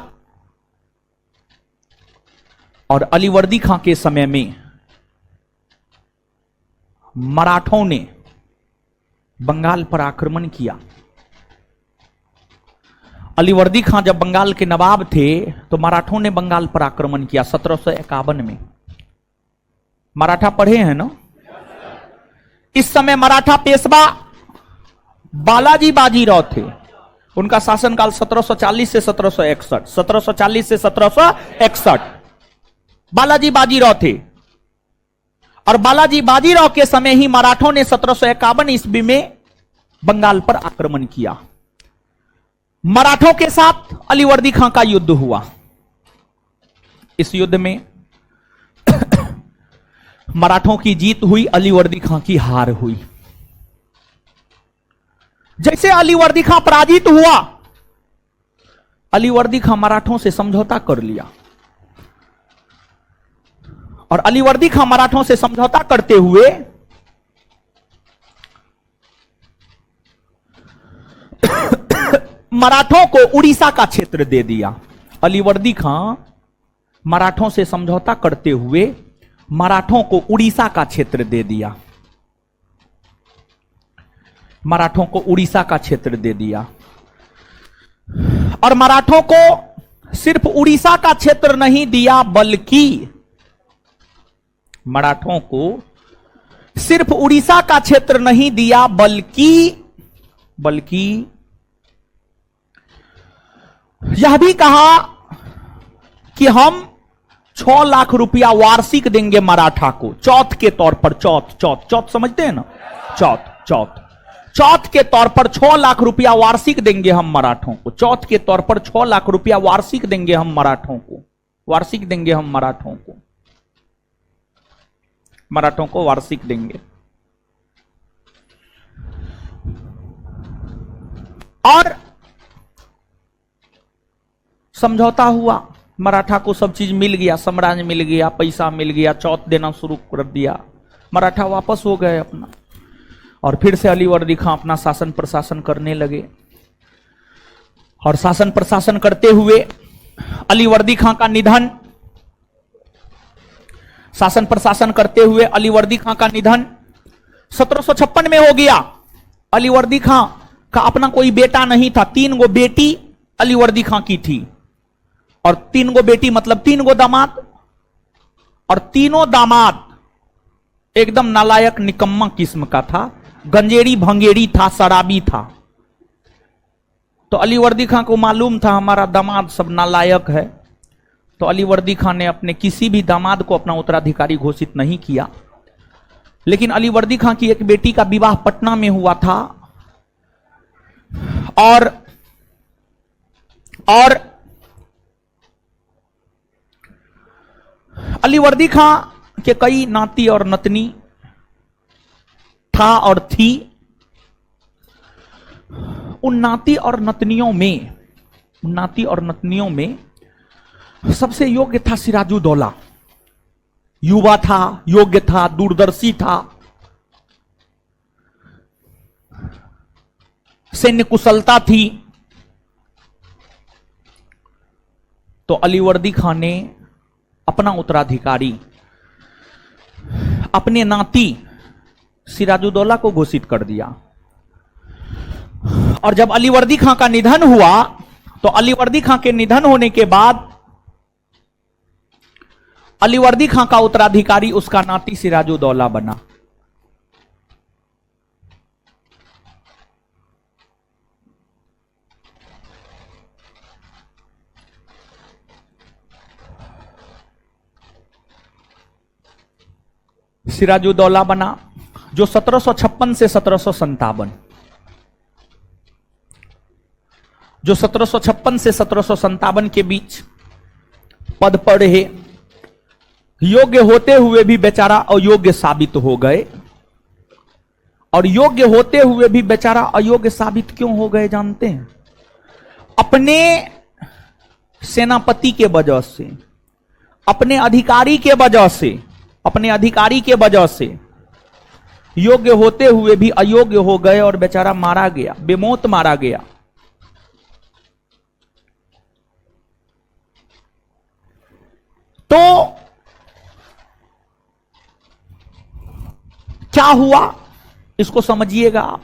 और अलीवर्दी खां के समय में मराठों ने बंगाल पर आक्रमण किया। अलीवर्दी खां जब बंगाल के नवाब थे तो मराठों ने बंगाल पर आक्रमण किया 1751 में। मराठा पढ़े हैं ना? इस समय मराठा पेशवा बालाजी बाजीराव थे। उनका शासनकाल 1740 से 1761, 1740 से 1761 बालाजी बाजीराव थे। और बालाजी बाजीराव के समय ही मराठों ने 1751 ईस्वी में बंगाल पर आक्रमण किया। मराठों के साथ अलीवर्दी खां का युद्ध हुआ। इस युद्ध में मराठों की जीत हुई, अलीवर्दी खां की हार हुई। जैसे अलीवर्दी खां पराजित हुआ, अलीवर्दी खां मराठों से समझौता कर लिया। और अलीवर्दी खां मराठों से समझौता करते हुए मराठों को उड़ीसा का क्षेत्र दे दिया। अलीवर्दी खां मराठों से समझौता करते हुए मराठों को उड़ीसा का क्षेत्र दे दिया। मराठों को उड़ीसा का क्षेत्र दे दिया। और मराठों को सिर्फ उड़ीसा का क्षेत्र नहीं दिया, बल्कि मराठों को सिर्फ उड़ीसा का क्षेत्र नहीं दिया, बल्कि यह भी कहा कि हम 6 लाख रुपया वार्षिक देंगे मराठा को, चौथ के तौर पर। चौथ समझते हैं ना? चौथ के तौर पर 6 लाख रुपया वार्षिक देंगे हम मराठों को। चौथ के तौर पर 6 लाख रुपया वार्षिक देंगे हम मराठों को। वार्षिक देंगे हम मराठों को। मराठों को वार्षिक देंगे। और समझौता हुआ। मराठा को सब चीज मिल गया, साम्राज्य मिल गया, पैसा मिल गया, चौथ देना शुरू कर दिया। मराठा वापस हो गए अपना। और फिर से अलीवर्दी खां अपना शासन प्रशासन करने लगे। और शासन प्रशासन करते हुए अलीवर्दी खां का निधन, शासन प्रशासन करते हुए अलीवर्दी खां का निधन 1756 में हो गया। अलीवर्दी खां का अपना कोई बेटा नहीं था। 3 गो बेटी अलीवर्दी खां की थी। और 3 गो बेटी मतलब 3 गो दामाद। और तीनों दामाद एकदम नालायक निकम्मा किस्म का था। गंजेड़ी भंगेड़ी था, शराबी था। तो अलीवर्दी खां को मालूम था हमारा दामाद सब नालायक है। तो अलीवर्दी खां ने अपने किसी भी दामाद को अपना उत्तराधिकारी घोषित नहीं किया। लेकिन अलीवर्दी खां की एक बेटी का विवाह पटना में हुआ था। और अलीवर्दी खां के कई नाती और नतनी था और थी। उन नाती और नतनियों में सबसे योग्य था सिराजुद्दौला। युवा था, योग्य था, दूरदर्शी था, सैन्य कुशलता थी। तो अलीवर्दी खां ने अपना उत्तराधिकारी अपने नाती सिराजुद्दौला को घोषित कर दिया। और जब अलीवर्दी खां का निधन हुआ तो अलीवर्दी खां के निधन होने के बाद अलीवर्दी खां का उत्तराधिकारी उसका नाती सिराजुद्दौला बना। सिराजुद्दौला बना जो 1756 से 1757 जो 1756 से 1757 के बीच पद पर रहे। योग्य होते हुए भी बेचारा अयोग्य साबित हो गए। और योग्य होते हुए भी बेचारा अयोग्य साबित क्यों हो गए जानते हैं? अपने सेनापति के वजह से, अपने अधिकारी के वजह से योग्य होते हुए भी अयोग्य हो गए और बेचारा मारा गया, बेमौत मारा गया। तो क्या हुआ इसको समझिएगा।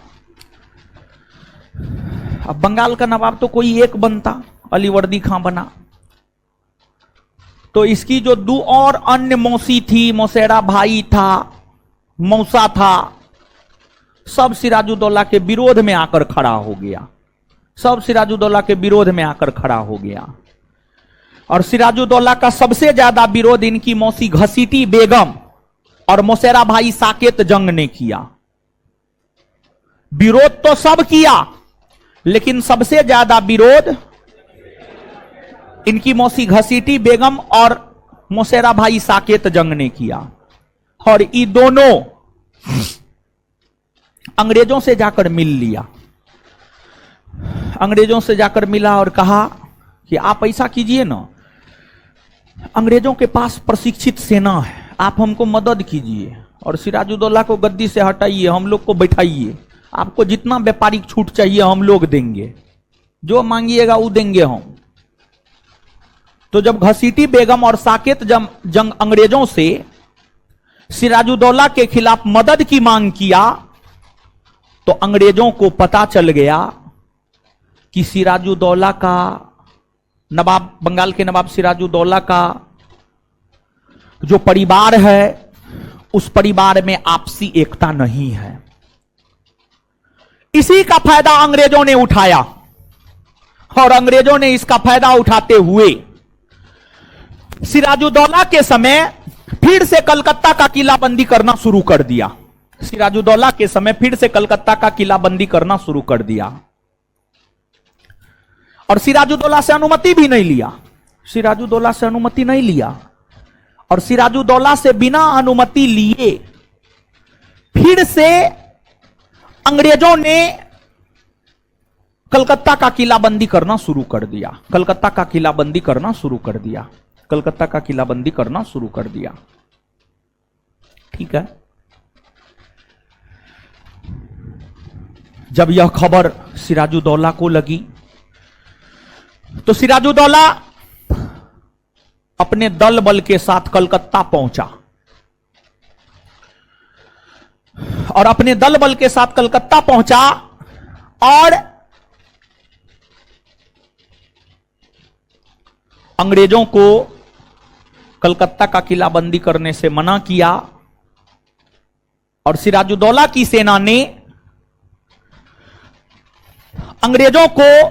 अब बंगाल का नवाब तो कोई एक बनता, अलीवर्दी खां बना, तो इसकी जो दो और अन्य मौसी थी, मौसेरा भाई था, मौसा था, सब सिराजुद्दौला के विरोध में आकर खड़ा हो गया, सब सिराजुद्दौला के विरोध में आकर खड़ा हो गया। और सिराजुद्दौला का सबसे ज्यादा विरोध इनकी मौसी घसीटी बेगम और मौसेरा भाई साकेत जंग ने किया। विरोध तो सब किया, लेकिन सबसे ज्यादा विरोध इनकी मौसी घसीटी बेगम और मौसेरा भाई साकेत जंग ने किया। और ये दोनों अंग्रेजों से जाकर मिल लिया, अंग्रेजों से जाकर मिला और कहा कि आप ऐसा कीजिए ना, अंग्रेजों के पास प्रशिक्षित सेना है, आप हमको मदद कीजिए और सिराजुद्दौला को गद्दी से हटाइए, हम लोग को बैठाइए, आपको जितना व्यापारिक छूट चाहिए हम लोग देंगे, जो मांगिएगा वो देंगे हम। तो जब घसीटी बेगम और साकेत जंग अंग्रेजों से सिराजुद्दौला के खिलाफ मदद की मांग किया, तो अंग्रेजों को पता चल गया कि सिराजुद्दौला का नवाब, बंगाल के नवाब सिराजुद्दौला का जो परिवार है, उस परिवार में आपसी एकता नहीं है। इसी का फायदा अंग्रेजों ने उठाया और अंग्रेजों ने इसका फायदा उठाते हुए सिराजुद्दौला के समय फिर से कलकत्ता का किलाबंदी करना शुरू कर दिया। सिराजुद्दौला के समय फिर से कलकत्ता का किलाबंदी करना शुरू कर दिया और सिराजुद्दौला से अनुमति भी नहीं लिया, सिराजुद्दौला से अनुमति नहीं लिया। और सिराजुद्दौला से बिना अनुमति लिए फिर से अंग्रेजों ने कलकत्ता का किलाबंदी करना शुरू कर दिया, कलकत्ता का किलाबंदी करना शुरू कर दिया, कलकत्ता का किलाबंदी करना शुरू कर दिया। ठीक है, जब यह खबर सिराजुद्दौला को लगी तो सिराजुद्दौला अपने दल बल के साथ कलकत्ता पहुंचा और अपने दल बल के साथ कलकत्ता पहुंचा और अंग्रेजों को कलकत्ता का किलाबंदी करने से मना किया। और सिराजुद्दौला की सेना ने अंग्रेजों को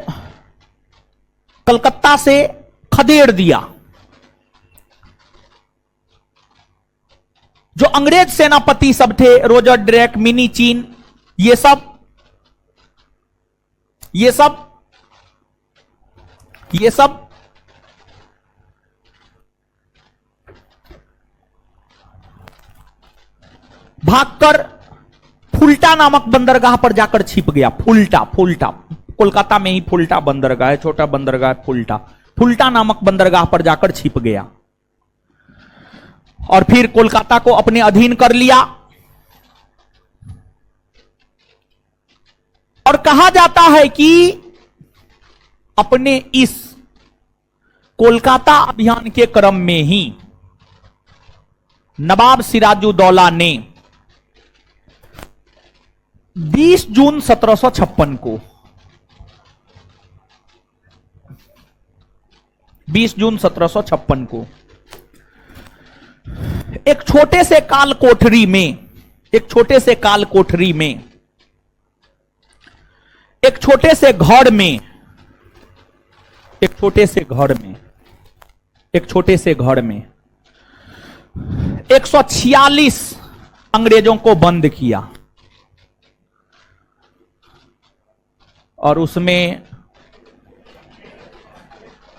कलकत्ता से खदेड़ दिया। जो अंग्रेज सेनापति सब थे, रोजर ड्रेक, मिनी चीन, ये सब भागकर फुल्टा नामक बंदरगाह पर जाकर छिप गया। फुल्टा कोलकाता में ही फुल्टा बंदरगाह है, छोटा बंदरगाह फुल्टा नामक बंदरगाह पर जाकर छिप गया और फिर कोलकाता को अपने अधीन कर लिया। और कहा जाता है कि अपने इस कोलकाता अभियान के क्रम में ही नवाब सिराजुद्दौला ने 20 जून 1756 को 20 जून 1756 को एक छोटे से काल कोठरी में एक छोटे से घर में 146 अंग्रेजों को बंद किया और उसमें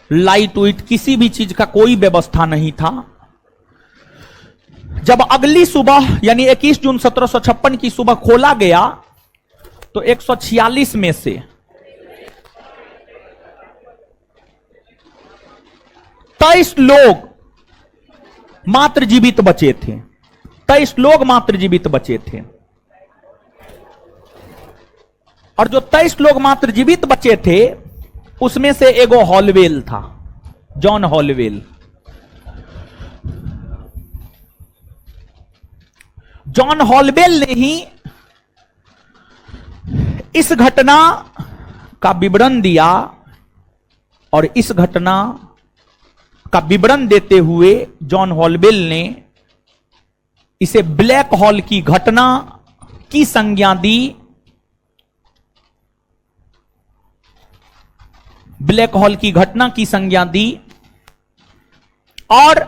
लाइट वाइट किसी भी चीज का कोई व्यवस्था नहीं था। जब अगली सुबह यानी 21 जून 1756 की सुबह खोला गया तो 146 में से 23 लोग मात्र जीवित बचे थे। 23 लोग मात्र जीवित बचे थे और जो 23 लोग मात्र जीवित बचे थे उसमें से एगो हॉलवेल था, जॉन हॉलवेल। जॉन हॉलबेल ने ही इस घटना का विवरण दिया और इस घटना का विवरण देते हुए जॉन हॉलबेल ने इसे ब्लैक होल की घटना की संज्ञा दी। ब्लैक होल की घटना की संज्ञा दी और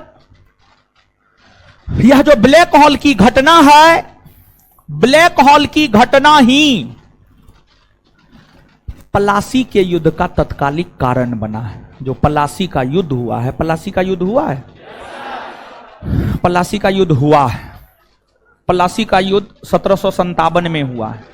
यह जो ब्लैक होल की घटना है, ब्लैक होल की घटना ही पलासी के युद्ध का तत्कालिक कारण बना है। जो पलासी का युद्ध हुआ है, पलासी का युद्ध हुआ है, पलासी का युद्ध हुआ है, पलासी का युद्ध 1757 में हुआ है।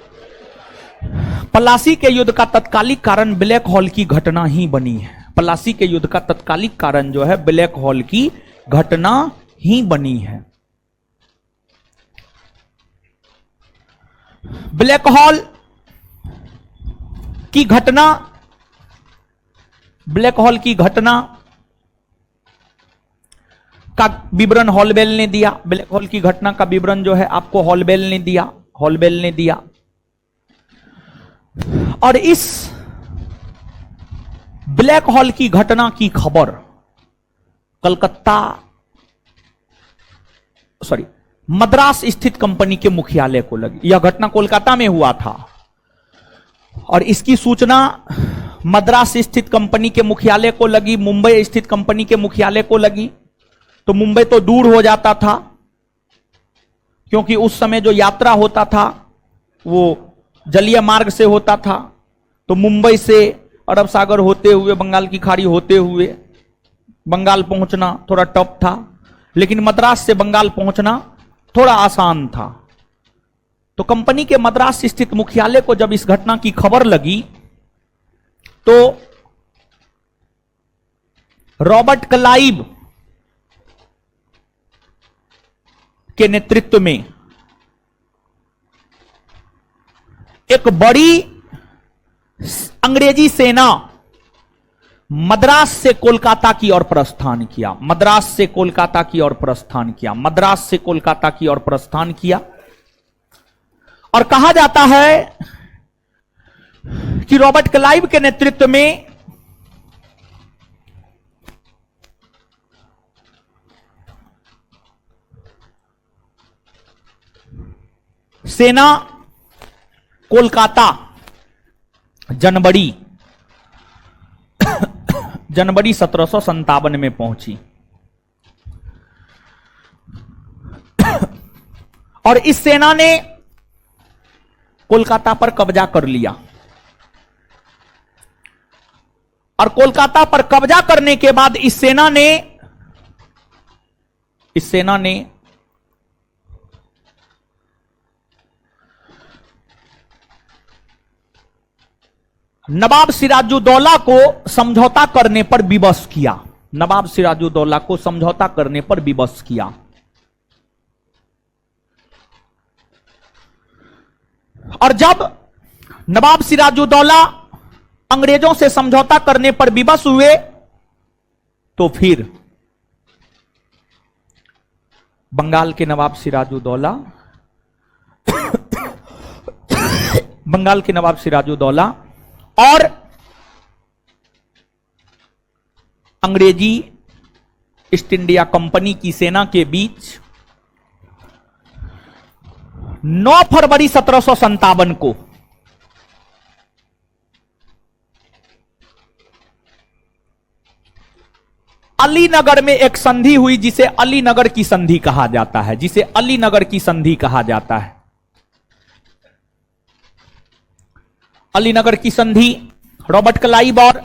पलासी के युद्ध का तत्कालिक कारण ब्लैक होल की घटना ही बनी है। पलासी के युद्ध का तत्कालिक कारण जो है ब्लैक होल की घटना ही बनी है। ब्लैक होल की घटना, ब्लैक होल की घटना का विवरण हॉलबेल ने दिया। ब्लैक होल की घटना का विवरण जो है आपको हॉलबेल ने दिया, हॉलबेल ने दिया। और इस ब्लैक होल की घटना की खबर कलकत्ता, मद्रास स्थित कंपनी के मुख्यालय को लगी। यह घटना कोलकाता में हुआ था और इसकी सूचना मद्रास स्थित कंपनी के मुख्यालय को लगी, मुंबई स्थित कंपनी के मुख्यालय को लगी। तो मुंबई तो दूर हो जाता था, क्योंकि उस समय जो यात्रा होता था वो जलीय मार्ग से होता था। तो मुंबई से अरब सागर होते हुए, बंगाल की खाड़ी होते हुए बंगाल पहुंचना थोड़ा टफ था, लेकिन मद्रास से बंगाल पहुंचना थोड़ा आसान था। तो कंपनी के मद्रास स्थित मुख्यालय को जब इस घटना की खबर लगी तो रॉबर्ट क्लाइव के नेतृत्व में एक बड़ी अंग्रेजी सेना मद्रास से कोलकाता की ओर प्रस्थान किया। मद्रास से कोलकाता की ओर प्रस्थान किया। मद्रास से कोलकाता की ओर प्रस्थान किया। और कहा जाता है कि रॉबर्ट क्लाइव के नेतृत्व में सेना कोलकाता जनवरी 1757 में पहुंची और इस सेना ने कोलकाता पर कब्जा कर लिया। और कोलकाता पर कब्जा करने के बाद इस सेना ने नवाब सिराजुद्दौला को समझौता करने पर विवश किया। नवाब सिराजुद्दौला को समझौता करने पर विवश किया। और जब नवाब सिराजुद्दौला अंग्रेजों से समझौता करने पर विवश हुए तो फिर बंगाल के नवाब सिराजुद्दौला और अंग्रेजी ईस्ट इंडिया कंपनी की सेना के बीच 9 फरवरी 1757 को अलीनगर में एक संधि हुई, जिसे अलीनगर की संधि कहा जाता है। जिसे अलीनगर की संधि कहा जाता है। अलीनगर की संधि रॉबर्ट क्लाइव और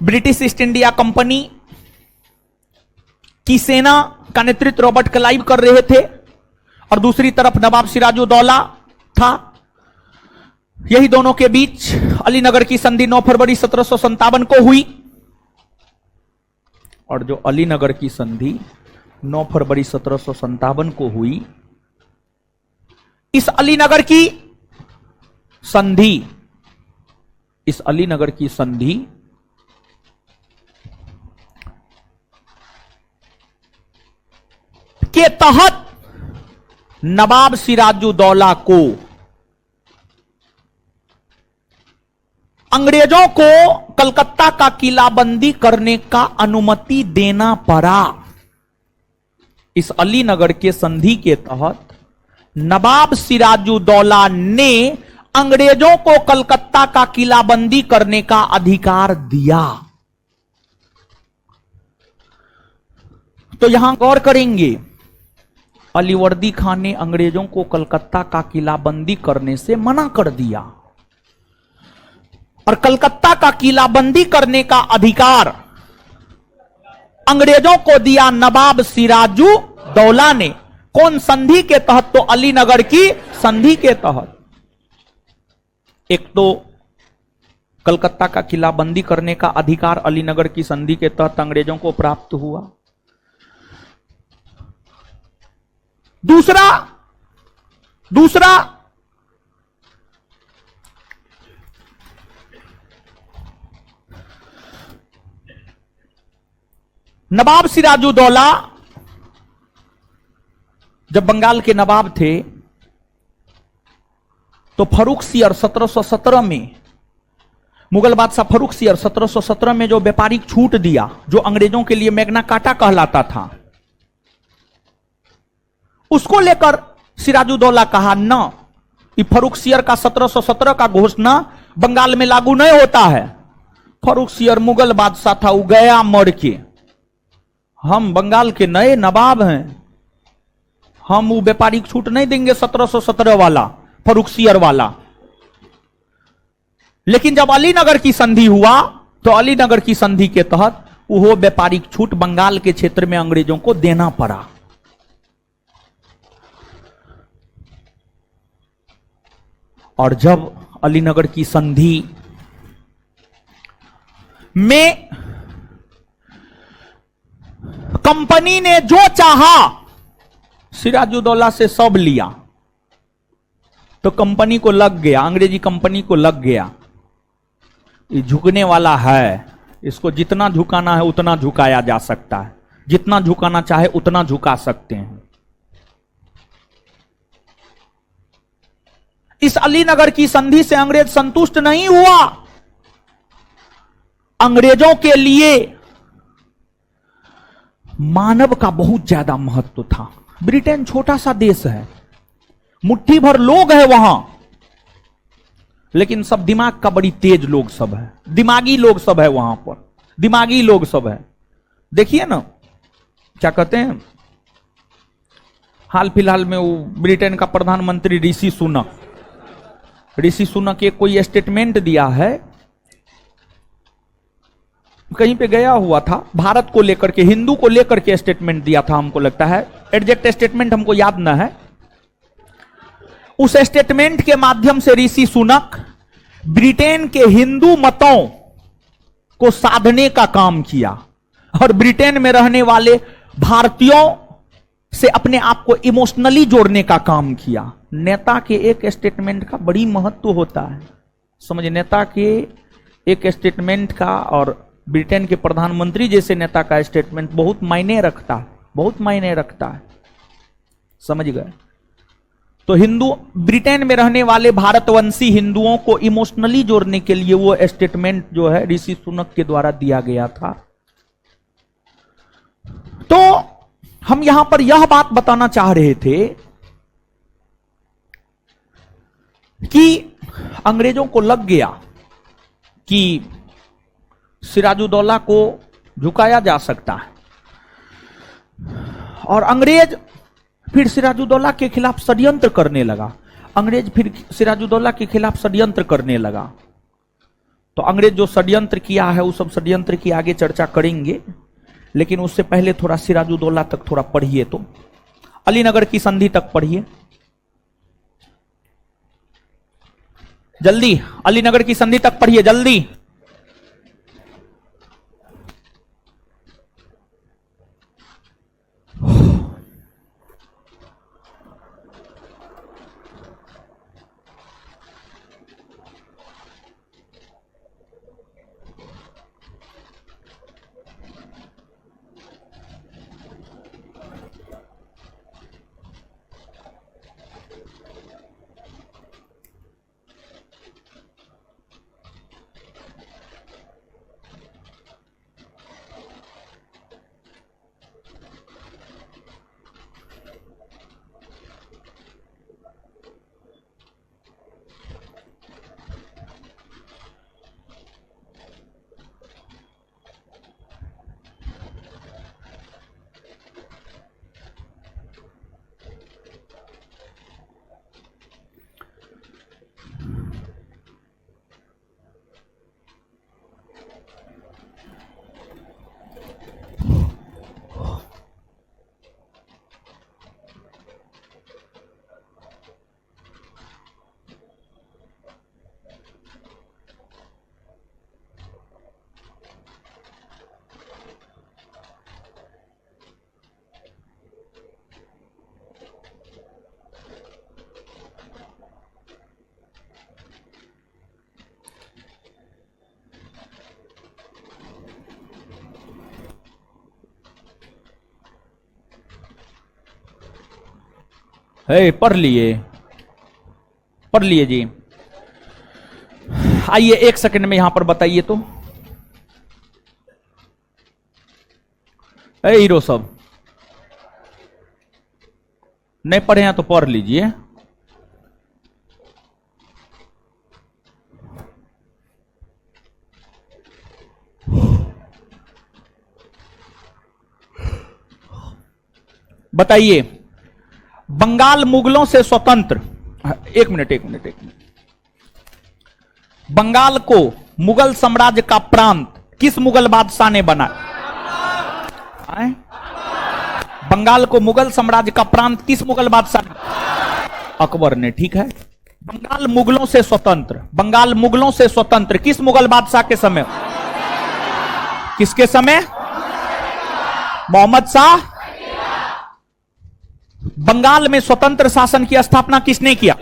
ब्रिटिश ईस्ट इंडिया कंपनी की सेना का नेतृत्व रॉबर्ट क्लाइव कर रहे थे और दूसरी तरफ नवाब सिराजुद्दौला था। यही दोनों के बीच अलीनगर की संधि 9 फरवरी 1757 को हुई। और जो अलीनगर की संधि 9 फरवरी 1757 को हुई, इस अलीनगर की संधि के तहत नवाब सिराजुद्दौला को अंग्रेजों को कलकत्ता का किलाबंदी करने का अनुमति देना पड़ा। इस अलीनगर के संधि के तहत नवाब सिराजुद्दौला ने अंग्रेजों को कलकत्ता का किलाबंदी करने का अधिकार दिया। तो यहां गौर करेंगे, अलीवर्दी खान ने अंग्रेजों को कलकत्ता का किलाबंदी करने से मना कर दिया और कलकत्ता का किलाबंदी करने का अधिकार अंग्रेजों को दिया नवाब सिराजुद्दौला ने। कौन संधि के तहत? तो अलीनगर की संधि के तहत। एक तो कलकत्ता का किलाबंदी करने का अधिकार अलीनगर की संधि के तहत अंग्रेजों को प्राप्त हुआ। दूसरा नवाब सिराजुद्दौला जब बंगाल के नवाब थे तो फर्रुख सियर 1717 में, मुगल बादशाह फर्रुख सियर 1717 में जो व्यापारिक छूट दिया, जो अंग्रेजों के लिए मैग्ना कार्टा कहलाता था, उसको लेकर सिराजुद्दौला कहा न, ये फर्रुख सियर का 1717 का घोषणा बंगाल में लागू नहीं होता है। फर्रुख सियर मुगल बादशाह था, वो गया मर के। हम बंगाल के नए नवाब हैं, हम वो व्यापारिक छूट नहीं देंगे 1717 वाला, फर्रुख सियर वाला। लेकिन जब अलीनगर की संधि हुआ तो अलीनगर की संधि के तहत वो व्यापारिक छूट बंगाल के क्षेत्र में अंग्रेजों को देना पड़ा। और जब अलीनगर की संधि में कंपनी ने जो चाहा सिराजुद्दौला से सब लिया, तो कंपनी को लग गया, अंग्रेजी कंपनी को लग गया, ये झुकने वाला है, इसको जितना झुकाना है उतना झुकाया जा सकता है, जितना झुकाना चाहे उतना झुका सकते हैं। इस अलीनगर की संधि से अंग्रेज संतुष्ट नहीं हुआ। अंग्रेजों के लिए मानव का बहुत ज्यादा महत्व था। ब्रिटेन छोटा सा देश है, मुट्ठी भर लोग हैं वहां, लेकिन सब दिमाग का बड़ी तेज लोग सब है, दिमागी लोग सब है वहां पर, दिमागी लोग सब है। देखिए ना क्या कहते हैं, हाल फिलहाल में वो ब्रिटेन का प्रधानमंत्री ऋषि सुनक एक कोई स्टेटमेंट दिया है, कहीं पे गया हुआ था, भारत को लेकर के, हिंदू को लेकर के स्टेटमेंट दिया था, हमको लगता है, एग्जैक्ट स्टेटमेंट हमको याद ना है। उस स्टेटमेंट के माध्यम से ऋषि सुनक ब्रिटेन के हिंदू मतों को साधने का काम किया और ब्रिटेन में रहने वाले भारतीयों से अपने आप को इमोशनली जोड़ने का काम किया। नेता के एक स्टेटमेंट का बड़ी महत्व होता है, समझे, नेता के एक स्टेटमेंट का और ब्रिटेन के प्रधानमंत्री जैसे नेता का स्टेटमेंट बहुत मायने रखता है, बहुत मायने रखता है, समझ गए। तो हिंदू, ब्रिटेन में रहने वाले भारतवंशी हिंदुओं को इमोशनली जोड़ने के लिए वो स्टेटमेंट जो है ऋषि सुनक के द्वारा दिया गया था। तो हम यहां पर यह बात बताना चाह रहे थे कि अंग्रेजों को लग गया कि सिराजुद्दौला को झुकाया जा सकता है, और अंग्रेज फिर सिराजुद्दौला के खिलाफ षड्यंत्र करने लगा। अंग्रेज फिर सिराजुद्दौला के खिलाफ षड्यंत्र करने लगा। तो अंग्रेज जो षड्यंत्र किया है वो सब षड्यंत्र की आगे चर्चा करेंगे, लेकिन उससे पहले थोड़ा सिराजुद्दौला तक थोड़ा पढ़िए, तो अलीनगर की संधि तक पढ़िए जल्दी, अलीनगर की संधि तक पढ़िए जल्दी। पढ़ लिए जी। आइए एक सेकंड में यहां पर बताइए तो। हीरो सब नहीं पढ़े हैं तो पढ़ लीजिए। बताइए, बंगाल मुगलों से स्वतंत्र, एक मिनट, बंगाल को मुगल साम्राज्य का प्रांत किस मुगल बादशाह ने बनाया? बंगाल को मुगल साम्राज्य का प्रांत किस मुगल बादशाह ने? अकबर ने। ठीक है। बंगाल मुगलों से स्वतंत्र, बंगाल मुगलों से स्वतंत्र किस मुगल बादशाह के समय? किसके समय? मोहम्मद शाह। बंगाल में स्वतंत्र शासन की स्थापना किसने किया?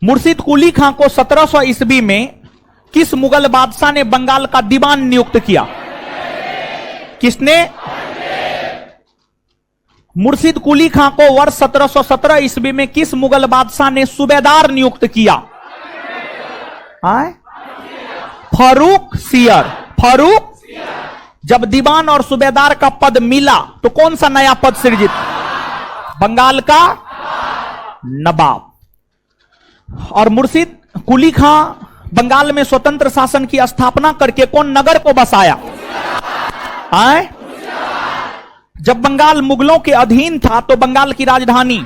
मुर्शिद कुली खां को 1700 ईस्वी में किस मुगल बादशाह ने बंगाल का दीवान नियुक्त किया? किसने? मुर्शिद कुली खां को वर्ष 1717 ईस्वी में किस मुगल बादशाह ने सूबेदार नियुक्त किया? फारूक सियर। फारूक। जब दीवान और सूबेदार का पद मिला तो कौन सा नया पद सृजित? बंगाल का नवाब। और मुर्शिद कुली खां बंगाल में स्वतंत्र शासन की स्थापना करके कौन नगर को बसाया? जब बंगाल मुगलों के अधीन था तो बंगाल की राजधानी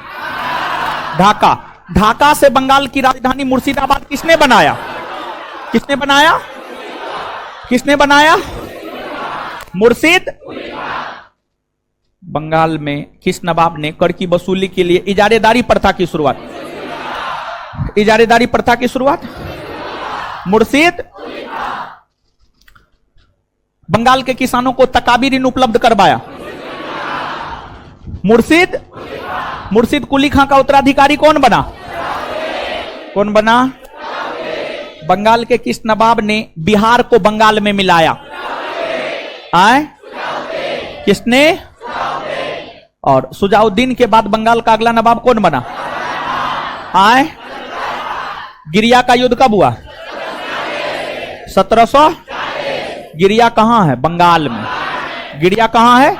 ढाका। ढाका से बंगाल की राजधानी मुर्शिदाबाद किसने बनाया? किसने बनाया? किसने बनाया? मुर्शिद। बंगाल में किस नवाब ने कर की वसूली के लिए इजारेदारी प्रथा की शुरुआत? इजारेदारी प्रथा की शुरुआत मुर्शिद। बंगाल के किसानों को तकाबी ऋण उपलब्ध करवाया मुर्शिद। मुर्शिद कुली खां का उत्तराधिकारी कौन बना? कौन बना? बंगाल के किस नवाब ने बिहार को बंगाल में मिलाया? किसने? और सुजाउद्दीन के बाद बंगाल का अगला नवाब कौन बना? गिरिया का युद्ध कब हुआ? 1700। गिरिया कहां है? बंगाल में। गिरिया कहां है?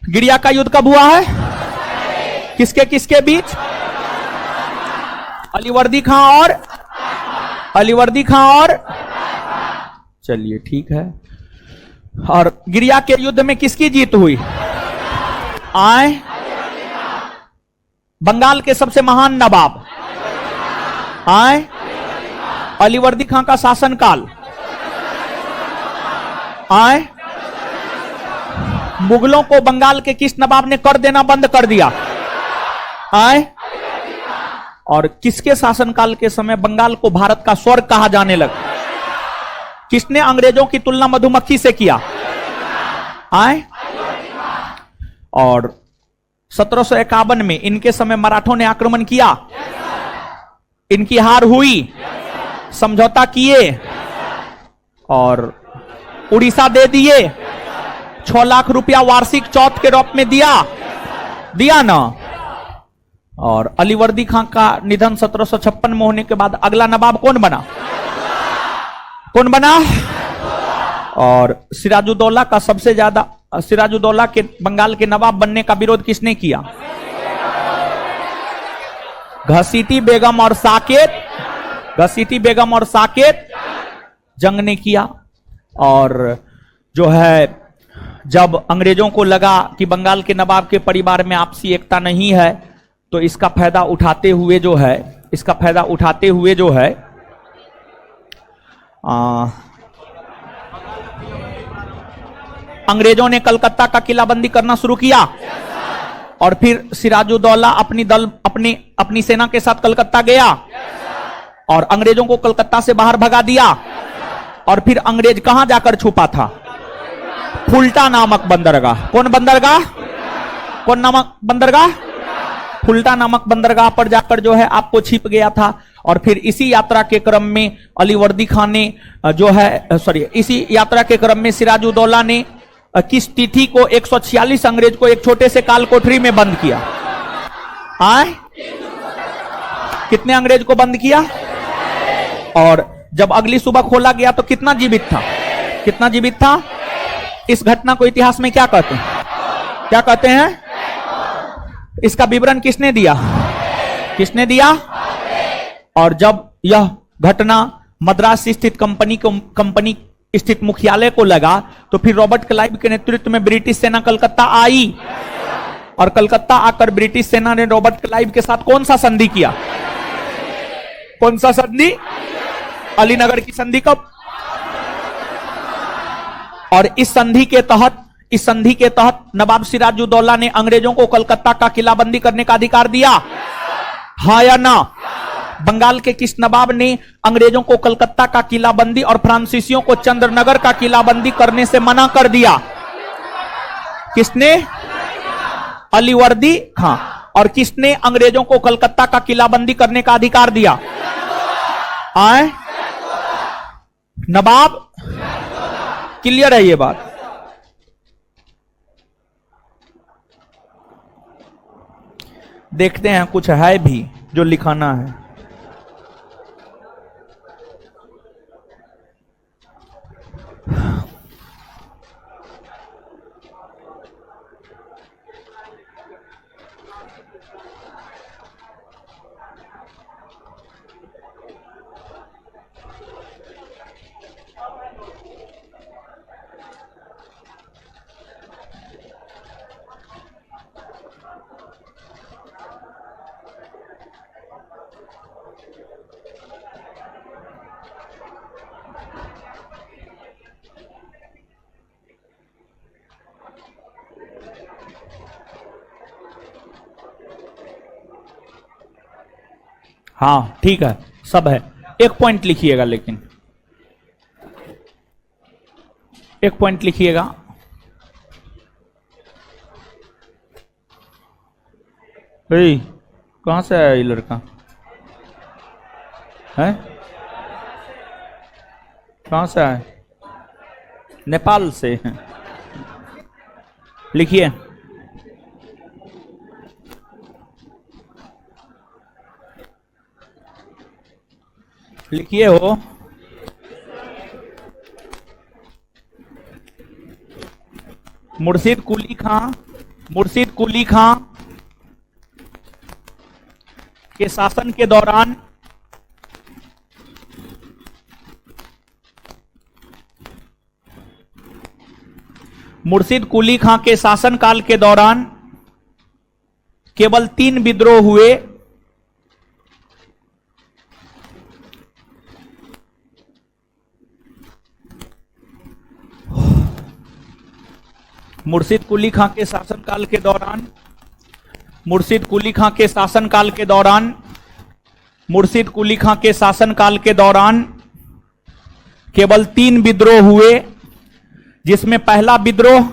गिरिया का युद्ध कब हुआ है? किसके किसके बीच? अलीवर्दी खां और चलिए ठीक है। और गिरिया के युद्ध में किसकी जीत हुई? बंगाल के सबसे महान नवाब अलीवर्दी खां का शासनकाल मुगलों को बंगाल के किस नवाब ने कर देना बंद कर दिया? और किसके शासनकाल के समय बंगाल को भारत का स्वर्ग कहा जाने लगा? किसने अंग्रेजों की तुलना मधुमक्खी से किया? और 1751 में इनके समय मराठों ने आक्रमण किया, इनकी हार हुई, समझौता किए और उड़ीसा दे दिए। 6 लाख रुपया वार्षिक चौथ के रूप में दिया ना। और अलीवर्दी खां का निधन 1756 में होने के बाद अगला नवाब कौन बना? कौन बना? और सिराजुद्दौला का सबसे ज्यादा, सिराजुद्दौला के बंगाल के नवाब बनने का विरोध किसने किया? घसीटी बेगम और साकेत जंग ने किया। और जो है जब अंग्रेजों को लगा कि बंगाल के नवाब के परिवार में आपसी एकता नहीं है तो इसका फायदा उठाते हुए जो है अंग्रेजों ने कलकत्ता का किलाबंदी करना शुरू किया। और फिर सिराजुद्दौला अपनी सेना के साथ कलकत्ता गया और अंग्रेजों को कलकत्ता से बाहर भगा दिया। और फिर अंग्रेज कहां जाकर छुपा था? फुल्टा नामक बंदरगाह। कौन बंदरगाह? कौन नामक बंदरगाह? फुल्टा नामक बंदरगाह पर जाकर जो है आपको छिप गया था। और फिर इसी यात्रा के क्रम में अलीवर्दी खान ने इसी यात्रा के क्रम में सिराजुद्दौला ने किस तिथि को 146 अंग्रेज को एक छोटे से काल कोठरी में बंद किया? आए, कितने अंग्रेज को बंद किया? और जब अगली सुबह खोला गया तो कितना जीवित था? कितना जीवित था? इस घटना को इतिहास में क्या कहते हैं? क्या कहते हैं? इसका विवरण किसने दिया? किसने दिया? और जब यह घटना मद्रास स्थित कंपनी स्थित मुख्यालय को लगा तो फिर रॉबर्ट क्लाइव के नेतृत्व में ब्रिटिश सेना कलकत्ता आई, और कलकत्ता आकर ब्रिटिश सेना ने रॉबर्ट क्लाइव के साथ कौन सा संधि किया? कौन सा संधि? अलीनगर की संधि। कब? और इस संधि के तहत नवाब सिराजुद्दौला ने अंग्रेजों को कलकत्ता का किलाबंदी करने का अधिकार दिया, हाँ या ना? बंगाल के किस नवाब ने अंग्रेजों को कलकत्ता का किलाबंदी और फ्रांसीसियों को चंद्रनगर का किलाबंदी करने से मना कर दिया? किसने? अलीवर्दी खां। और किसने अंग्रेजों को कलकत्ता का किलाबंदी करने का अधिकार दिया? आए, नवाब। क्लियर है ये बात? देखते हैं कुछ है भी जो लिखाना है। हाँ ठीक है, सब है। एक पॉइंट लिखिएगा, लेकिन एक पॉइंट लिखिएगा। कहां से आया ये लड़का? है कहां से आया? नेपाल से। लिखिए। लिखिए हो। मुर्शिद कुली खां के शासन के दौरान मुर्शिद कुली खां के शासनकाल के दौरान केवल 3 विद्रोह हुए। मुर्शिद कुली खां के शासनकाल के दौरान मुर्शिद कुली खां के शासनकाल के दौरान केवल 3 विद्रोह हुए, जिसमें पहला विद्रोह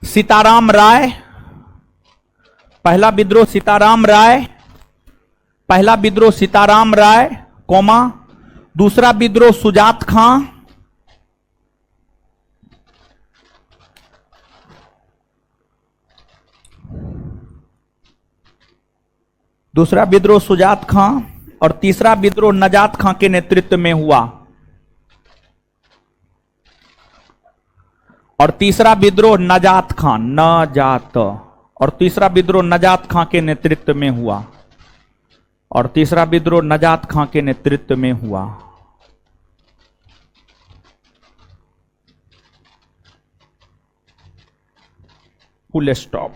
सीताराम राय, पहला विद्रोह सीताराम राय, दूसरा विद्रोह सुजात खां, और तीसरा विद्रोह नजात खां के नेतृत्व में हुआ। और तीसरा विद्रोह नजात खां के नेतृत्व में हुआ। Full stop.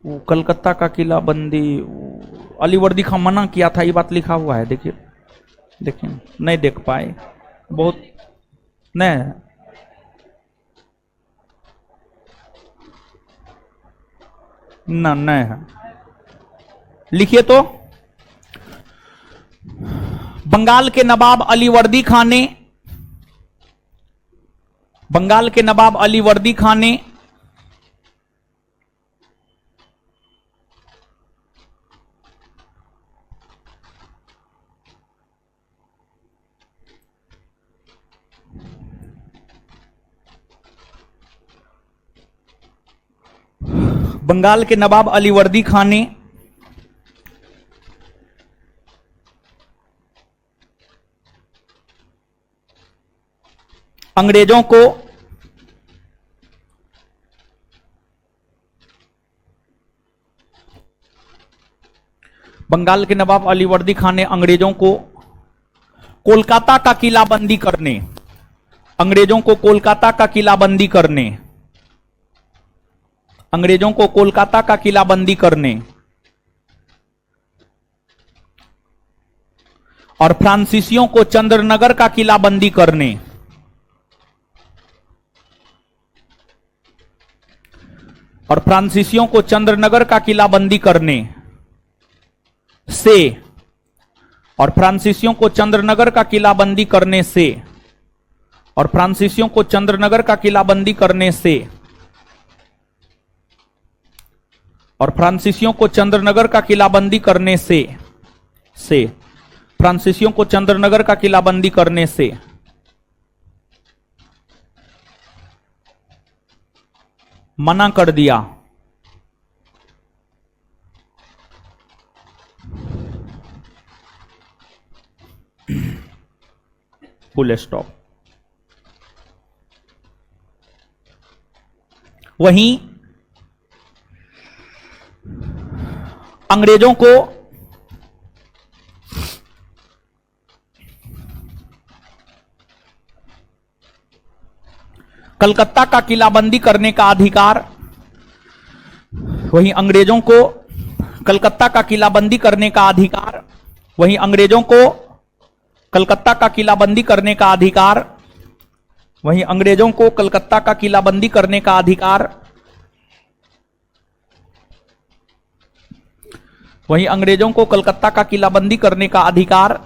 वो कलकत्ता का किलाबंदी अलीवर्दी खां मना किया था, ये बात लिखा हुआ है। देखिए नहीं देख पाए, बहुत नहीं। नहीं है। लिखिए तो। बंगाल के नवाब अलीवर्दी खां ने बंगाल के नवाब अलीवर्दी खान ने अंग्रेजों को बंगाल के नवाब अलीवर्दी खान ने अंग्रेजों को कोलकाता का किलाबंदी करने, अंग्रेजों को कोलकाता का किलाबंदी करने, अंग्रेजों को कोलकाता का किलाबंदी करने और फ्रांसीसियों को चंद्रनगर का किलाबंदी करने, और फ्रांसीसियों को चंद्रनगर का किलाबंदी करने से, और फ्रांसीसियों को चंद्रनगर का किलाबंदी करने से, और फ्रांसीसियों को चंद्रनगर का किलाबंदी करने से, और फ्रांसीसियों को चंद्रनगर का किलाबंदी करने से, फ्रांसीसियों को चंद्रनगर का किलाबंदी करने से मना कर दिया। Full stop. वहीं अंग्रेजों को कलकत्ता का किलाबंदी करने का अधिकार, वहीं अंग्रेजों को कलकत्ता का किलाबंदी करने का अधिकार, वहीं अंग्रेजों को कलकत्ता का किलाबंदी करने का अधिकार, वहीं अंग्रेजों को कलकत्ता का किलाबंदी करने का अधिकार, वहीं अंग्रेजों को कलकत्ता का किलाबंदी करने का अधिकार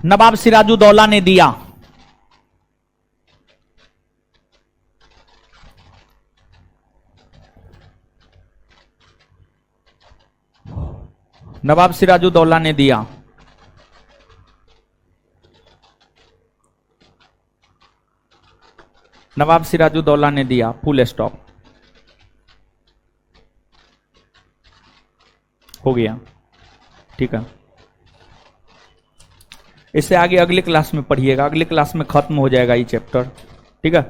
नवाब सिराजुद्दौला ने दिया। नवाब सिराजुद्दौला ने दिया। नवाब सिराजुद्दौला ने दिया। Full stop. हो गया, ठीक है। इससे आगे अगले क्लास में पढ़िएगा, अगले क्लास में खत्म हो जाएगा ये चैप्टर, ठीक है।